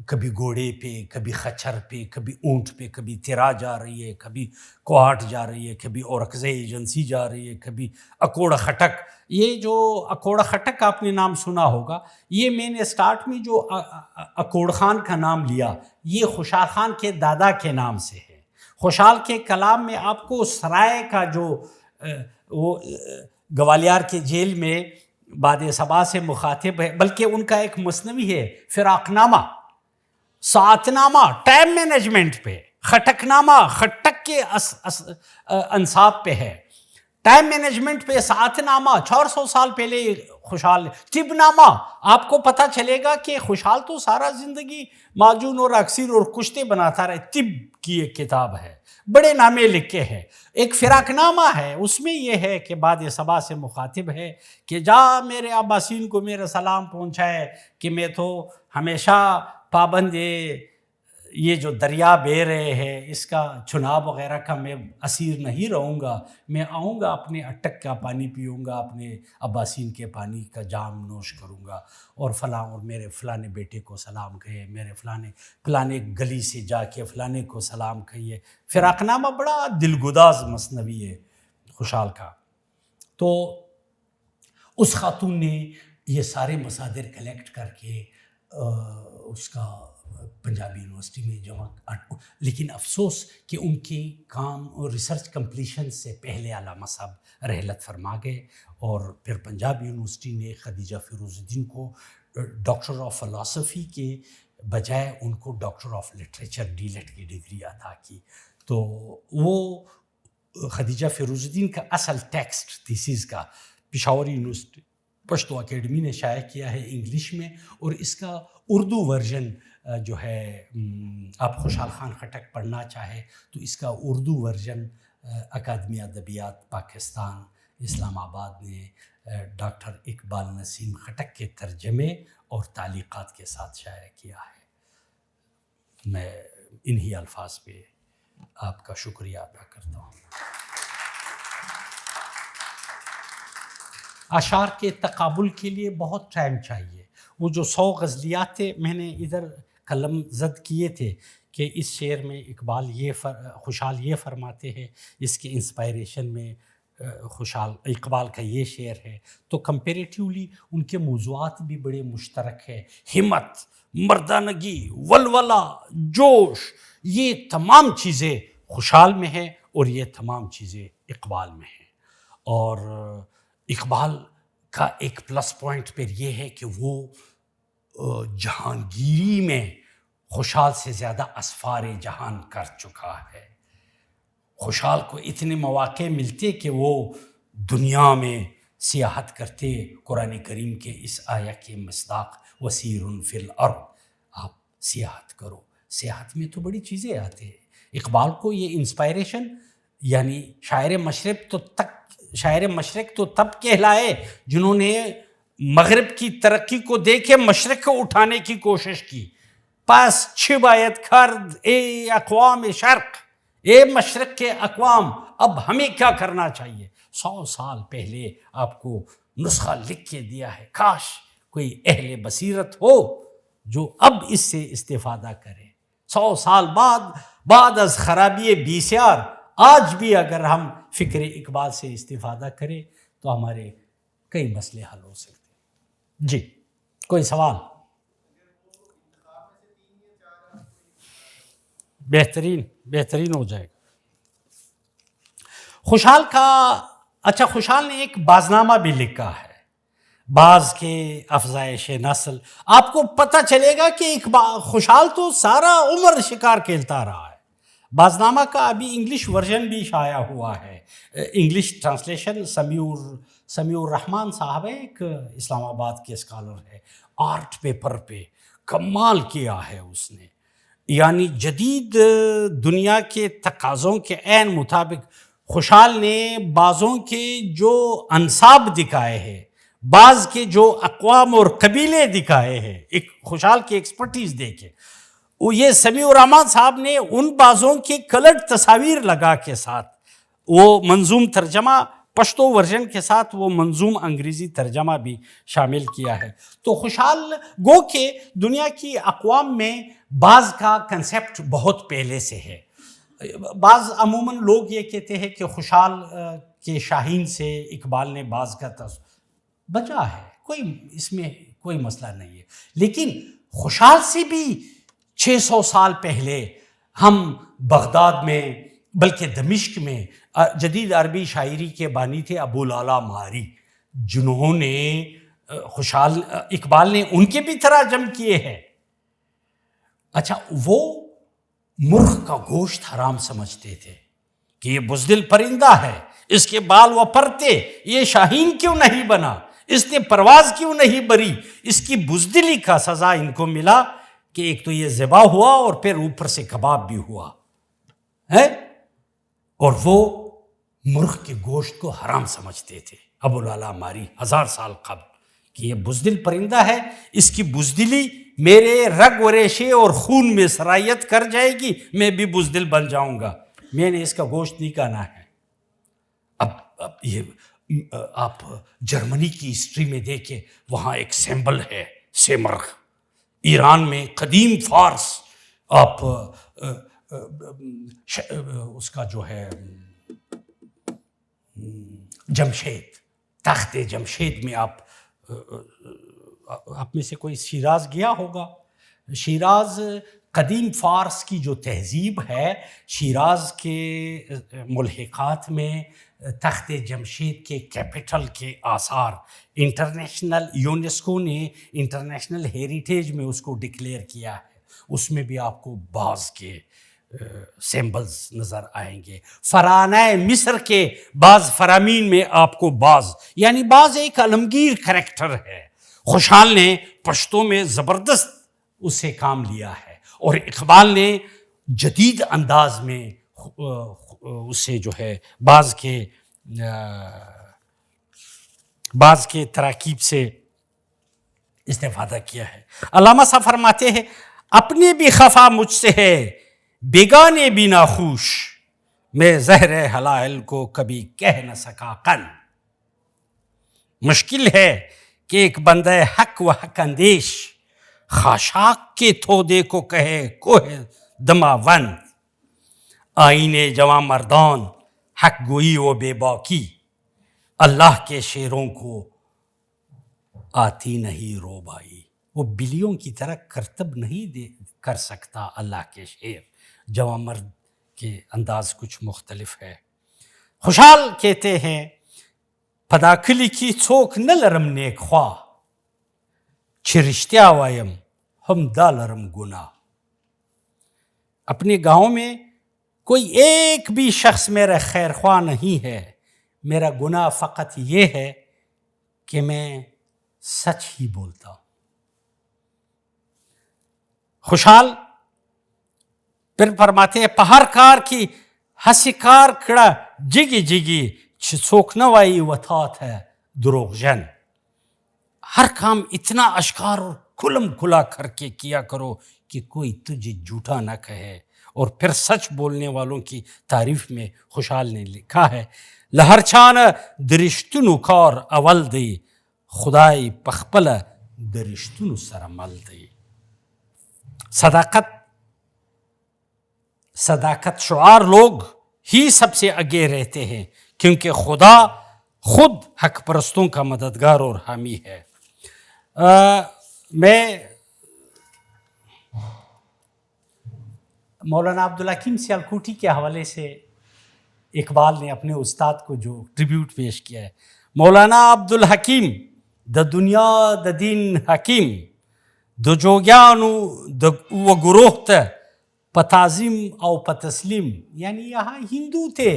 کبھی گھوڑے پہ، کبھی خچر پہ، کبھی اونٹ پہ، کبھی تیرا جا رہی ہے، کبھی کوہاٹ جا رہی ہے، کبھی اورکزئی ایجنسی جا رہی ہے، کبھی اکوڑا خٹک. یہ جو اکوڑا خٹک آپ نے نام سنا ہوگا، یہ میں نے اسٹارٹ میں جو اکوڑ خان کا نام لیا، یہ خوشحال خان کے دادا کے نام سے ہے. خوشحال کے کلام میں آپ کو سرائے کا جو وہ گوالیار کے جیل میں باد صبا سے مخاطب ہے، بلکہ ان کا ایک مثنوی ہے فراق نامہ، ساعت نامہ ٹائم مینجمنٹ پہ، خٹک نامہ خٹک کے انصاب پہ ہے، ٹائم مینجمنٹ پہ ساعت نامہ 400 سال پہلے خوشحال نے. طب نامہ آپ کو پتہ چلے گا کہ خوشحال تو سارا زندگی معجون اور اکسیر اور کشتے بناتا رہے. طب کی ایک کتاب ہے، بڑے نامے لکھے ہیں. ایک فراق نامہ ہے، اس میں یہ ہے کہ باد صبا سے مخاطب ہے کہ جا میرے عباسین کو میرا سلام پہنچائے کہ میں تو ہمیشہ پابند یہ جو دریا بہہ رہے ہیں اس کا چناب وغیرہ کا میں اسیر نہیں رہوں گا. میں آؤں گا، اپنے اٹک کا پانی پیوں گا، اپنے عباسین کے پانی کا جام نوش کروں گا، اور فلاں اور میرے فلانے بیٹے کو سلام کہے، میرے فلانے گلی سے جا کے فلانے کو سلام کہیے. فراق نامہ بڑا دلگداز مثنوی ہے خوشحال کا. تو اس خاتون نے یہ سارے مصادر کلیکٹ کر کے اس کا پنجاب یونیورسٹی میں جمع. لیکن افسوس کہ ان کی کام اور ریسرچ کمپلیشن سے پہلے علامہ صاحب رحلت فرما گئے، اور پھر پنجاب یونیورسٹی نے خدیجہ فیروز الدین کو ڈاکٹر آف فلاسفی کے بجائے ان کو doctor of literature D Litt کی ڈگری عطا کی. تو وہ خدیجہ فیروز الدین کا اصل ٹیکسٹ تھیسز کا پشاور یونیورسٹی پشتو اکیڈمی نے شائع کیا ہے انگلش میں، اور اس کا اردو ورژن جو ہے آپ خوشحال خان خٹک پڑھنا چاہے تو اس کا اردو ورژن اکادمی ادبیات پاکستان اسلام آباد نے ڈاکٹر اقبال نسیم خٹک کے ترجمے اور تعلیقات کے ساتھ شائع کیا ہے۔ میں انہی الفاظ پہ آپ کا شکریہ ادا کرتا ہوں۔ اشعار کے تقابل کے لیے بہت ٹائم چاہیے۔ وہ جو 100 غزلیات تھے میں نے ادھر قلم زد کیے تھے کہ اس شعر میں خوشحال یہ فرماتے ہیں، اس کے انسپائریشن میں اقبال کا یہ شعر ہے، تو کمپیریٹیولی ان کے موضوعات بھی بڑے مشترک ہیں۔ ہمت، مردانگی، ولولہ، جوش، یہ تمام چیزیں خوشحال میں ہیں اور یہ تمام چیزیں اقبال میں ہیں۔ اور اقبال کا ایک پلس پوائنٹ پھر یہ ہے کہ وہ جہانگیری میں خوشحال سے زیادہ اسفار جہان کر چکا ہے۔ خوشحال کو اتنے مواقع ملتے کہ وہ دنیا میں سیاحت کرتے، قرآن کریم کے اس آیہ کے مصداق وسیر فی الارض، آپ سیاحت کرو۔ سیاحت میں تو بڑی چیزیں آتے ہیں۔ اقبال کو یہ انسپائریشن، یعنی شاعر مشرق تو تب کہلائے جنہوں نے مغرب کی ترقی کو دیکھے مشرق کو اٹھانے کی کوشش کی۔ پس چھ باید کرد اے اقوام شرق، اے مشرق کے اقوام، اب ہمیں کیا کرنا چاہیے؟ 100 سال پہلے آپ کو نسخہ لکھ کے دیا ہے، کاش کوئی اہل بصیرت ہو جو اب اس سے استفادہ کرے۔ 100 سال بعد از خرابی بیسیار، آج بھی اگر ہم فکر اقبال سے استفادہ کریں تو ہمارے کئی مسئلے حل ہو سکتے ہیں۔ جی کوئی سوال؟ بہترین ہو جائے گا۔ خوشحال نے ایک بازنامہ بھی لکھا ہے، باز کے افزائش نسل۔ آپ کو پتہ چلے گا کہ خوشحال تو سارا عمر شکار کھیلتا رہا ہے۔ بازنامہ کا ابھی انگلش ورژن بھی شائع ہوا ہے، انگلش ٹرانسلیشن سمیع الرحمن صاحب ہے، ایک اسلام آباد کے اسکالر ہے، آرٹ پیپر پہ کمال کیا ہے اس نے۔ یعنی جدید دنیا کے تقاضوں کے عین مطابق خوشحال نے بعضوں کے جو انساب دکھائے ہیں، بعض کے جو اقوام اور قبیلے دکھائے ہیں، ایک خوشحال کی ایکسپرٹیز دیکھے، وہ یہ سمیع الرحمن صاحب نے ان بعضوں کے کلرڈ تصاویر لگا کے ساتھ وہ منظوم ترجمہ پشتو ورژن کے ساتھ وہ منظوم انگریزی ترجمہ بھی شامل کیا ہے۔ تو خوشحال گو کہ دنیا کی اقوام میں بعض کا کنسیپٹ بہت پہلے سے ہے۔ بعض عموماً لوگ یہ کہتے ہیں کہ خوشحال کے شاہین سے اقبال نے بعض کا بچا ہے، اس میں کوئی مسئلہ نہیں ہے، لیکن خوشحال سے بھی 600 سال پہلے ہم بغداد میں بلکہ دمشق میں جدید عربی شاعری کے بانی تھے ابو لالا ماری، جنہوں نے اقبال نے ان کے بھی تراجم کیے ہیں۔ اچھا، وہ مرغ کا گوشت حرام سمجھتے تھے کہ یہ بزدل پرندہ ہے، اس کے بال و پرتے، یہ شاہین کیوں نہیں بنا، اس نے پرواز کیوں نہیں بری۔ اس کی بزدلی کا سزا ان کو ملا کہ ایک تو یہ ذبح ہوا اور پھر اوپر سے کباب بھی ہوا ہے، اور وہ مرغ کے گوشت کو حرام سمجھتے تھے ابو لالا ماری 1000 سال قبل، کہ یہ بزدل پرندہ ہے، اس کی بزدلی میرے رگ و ریشے اور خون میں سرایت کر جائے گی، میں بھی بزدل بن جاؤں گا، میں نے اس کا گوشت نہیں کھانا ہے۔ اب یہ آپ جرمنی کی ہسٹری میں دیکھیں، وہاں ایک سمبل ہے سیمرغ۔ ایران میں قدیم فارس، آپ اس کا جو ہے جمشید، تخت جمشید میں آپ میں سے کوئی شیراز گیا ہوگا۔ شیراز قدیم فارس کی جو تہذیب ہے، شیراز کے ملحقات میں تخت جمشید کے کیپٹل کے آثار انٹرنیشنل یونیسکو نے انٹرنیشنل ہیریٹیج میں اس کو ڈکلیئر کیا ہے۔ اس میں بھی آپ کو بعض کے سیمبلز نظر آئیں گے۔ فراعنہ مصر کے بعض فرامین میں آپ کو بعض ایک عالمگیر کریکٹر ہے۔ خوشحال نے پشتو میں زبردست اسے کام لیا ہے، اور اقبال نے جدید انداز میں اسے جو ہے بعض کے تراکیب سے استفادہ کیا ہے۔ علامہ صاحب فرماتے ہیں اپنے بھی خفا مجھ سے ہے، بیگانے بھی ناخوش، میں زہر حلال کو کبھی کہہ نہ سکا قن۔ مشکل ہے کہ ایک بندہ حق و حق اندیش خاشاک کے تھودے کو کہے کوہ دماوند، آئینے جواں مردان حق گوئی و بے باکی، اللہ کے شیروں کو آتی نہیں روبائی۔ وہ بلیوں کی طرح کرتب نہیں کر سکتا اللہ کے شیر، جواں مرد کے انداز کچھ مختلف ہے۔ خوشحال کہتے ہیں پداکلی کی چوک نہ لرم نیک خواہ، چھرشتیا وایم ہم دا لرم گناہ۔ اپنے گاؤں میں کوئی ایک بھی شخص میرا خیر خواہ نہیں ہے، میرا گناہ فقط یہ ہے کہ میں سچ ہی بولتا ہوں۔ خوشحال پھر فرماتے ہیں پہر کار کی ہسی کار کڑا جگی جگی چھوک نوائی وطات ہے دروغ جن۔ ہر کام اتنا اشکار اور کھلم کھلا کر کے کیا کرو کہ کوئی تجھے جھوٹا نہ کہے۔ اور پھر سچ بولنے والوں کی تعریف میں خوشحال نے لکھا ہے لہرچان درشتنو کار اول دی، خدائی پخپل درشتنو سرمل دی۔ صداقت شعار لوگ ہی سب سے آگے رہتے ہیں، کیونکہ خدا خود حق پرستوں کا مددگار اور حامی ہے۔ میں مولانا عبدالحکیم سیالکوٹی کے حوالے سے اقبال نے اپنے استاد کو جو ٹریبیوٹ پیش کیا ہے، مولانا عبدالحکیم دا دنیا دا دین حکیم، دو جوگیانو و گروہ تا پتعظیم او پتسلیم، یعنی یہاں ہندو تھے،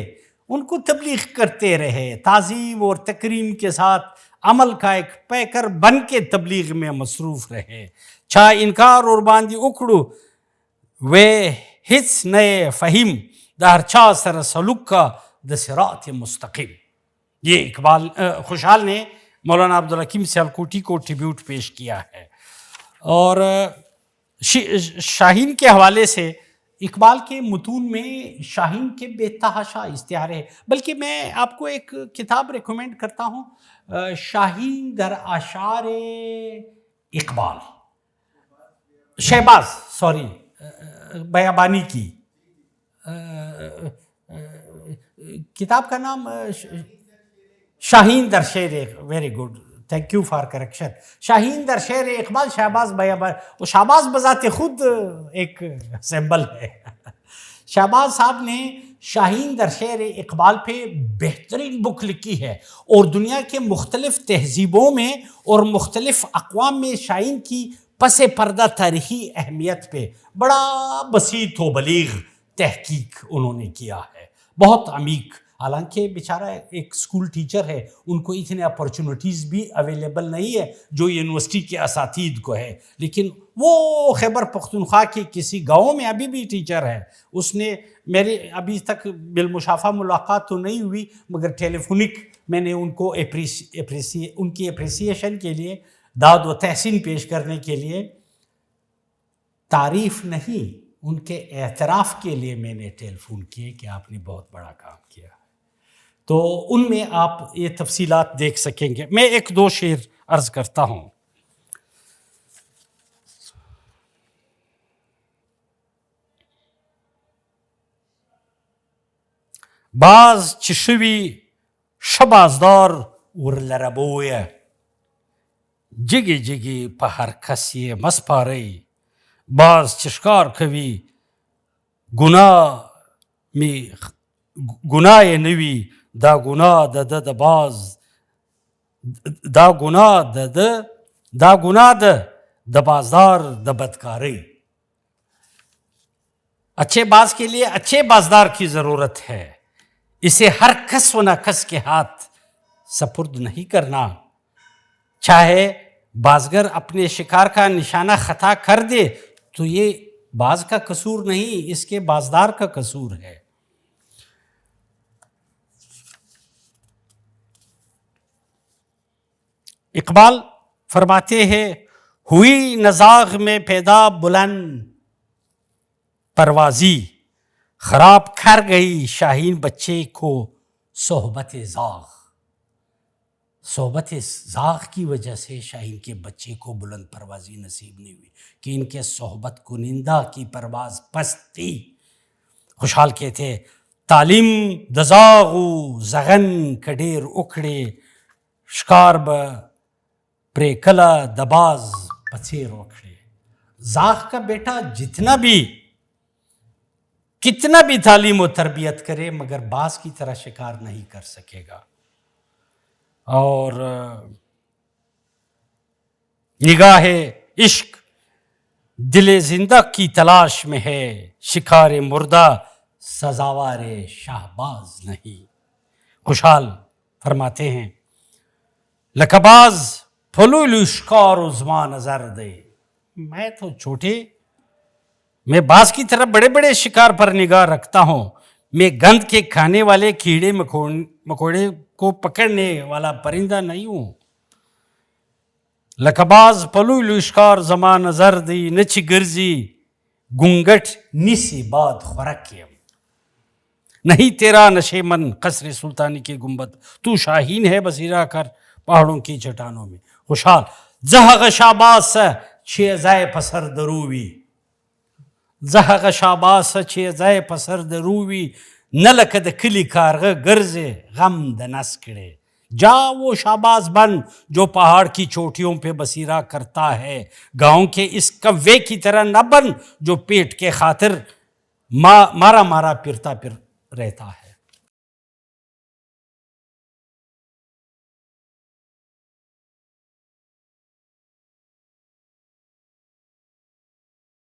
ان کو تبلیغ کرتے رہے، تعظیم اور تکریم کے ساتھ عمل کا ایک پیکر بن کے تبلیغ میں مصروف رہے۔ چھا انکار اور باندی اکڑو وے ہچ نئے فہیم، دا ہرچا سر سلوک کا دا صراط مستقیم۔ یہ اقبال خوشحال نے مولانا عبدالحکیم سیالکوٹی کو ٹریبیوٹ پیش کیا ہے۔ اور شاہین کے حوالے سے اقبال کے متون میں شاہین کے بے تحاشا استعارے ہیں، بلکہ میں آپ کو ایک کتاب ریکمینڈ کرتا ہوں، شاہین در اشعار اقبال، بیابانی کی کتاب کا نام شاہین در شعر، very good, thank you for correction, شاہین در شعر اقبال شہباز بیابانی۔ وہ شہباز بذات خود ایک سمبل ہے۔ شہباز صاحب نے شاہین در شعر اقبال پہ بہترین بک لکھی ہے، اور دنیا کے مختلف تہذیبوں میں اور مختلف اقوام میں شاہین کی پس پردہ تاریخی اہمیت پہ بڑا بسیط و بلیغ تحقیق انہوں نے کیا ہے، بہت عمیق۔ حالانکہ بیچارہ ایک سکول ٹیچر ہے، ان کو اتنے اپرچونٹیز بھی اویلیبل نہیں ہے جو یونیورسٹی کے اساتید کو ہے، لیکن وہ خیبر پختونخوا کے کسی گاؤں میں ابھی بھی ٹیچر ہے۔ اس نے میرے ابھی تک بالمشافہ ملاقات تو نہیں ہوئی، مگر ٹیلی فونک میں نے ان کو ان کی اپریسیشن کے لیے، داد و تحسین پیش کرنے کے لیے، تعریف نہیں ان کے اعتراف کے لیے میں نے ٹیلی فون کیے کہ آپ نے بہت بڑا کام کیا۔ تو ان میں آپ یہ تفصیلات دیکھ سکیں گے۔ میں ایک دو شعر عرض کرتا ہوں۔ باز چشوی شبازدار ورلربویه، جگی جگی په هر کسی مسپاری، باز چشکار کوي گناه نوی، دا گناه د باز، دا گناه د بازدار د بدکاری۔ اچھے باز کے لیے اچھے بازدار کی ضرورت ہے، اسے ہر کس و ناکس کے ہاتھ سپرد نہیں کرنا، چاہے بازگر اپنے شکار کا نشانہ خطا کر دے تو یہ باز کا قصور نہیں، اس کے بازدار کا قصور ہے۔ اقبال فرماتے ہیں ہوئی نزاغ میں پیدا بلند پروازی، خراب کر گئی شاہین بچے کو صحبت زاغ۔ صحبت زاغ کی وجہ سے شاہین کے بچے کو بلند پروازی نصیب نہیں ہوئی کہ ان کے صحبت کنندہ کی پرواز پست تھی۔ خوشحال کہتے تعلیم دزاغو زغن کڈیر اکڑے شکار پریکلا دباز پچیر اکڑے۔ زاغ کا بیٹا کتنا بھی تعلیم و تربیت کرے مگر باز کی طرح شکار نہیں کر سکے گا۔ اور نگاہ عشق دل زندہ کی تلاش میں ہے، شکار مردہ سزاوار شہباز نہیں۔ خوشحال فرماتے ہیں لکباز پھلو شکار و زمان نظر دے، میں تو چھوٹے، میں باز کی طرح بڑے بڑے شکار پر نگاہ رکھتا ہوں، میں گند کے کھانے والے کیڑے مکوڑے کو پکڑنے والا پرندہ نہیں ہوں۔ لکباز پلو لشکار زمان نظر دی، نچ گرزی گنگٹ نسی باد خورکیم۔ نہیں تیرا نشے من قصر سلطانی کی گنبد، تو شاہین ہے بصیرہ کر پہاڑوں کی چٹانوں میں۔ خوشحال زہغ شاباس چھ زائے پسر درووی، زہغ شاباس چھ زائے پسر درووی، نلکد کلی کارغ گرز غم دنس کڑے۔ جا وہ شاباز بن جو پہاڑ کی چوٹیوں پہ بسیرا کرتا ہے، گاؤں کے اس کوے کی طرح نہ بن جو پیٹ کے خاطر مارا پھرتا رہتا ہے۔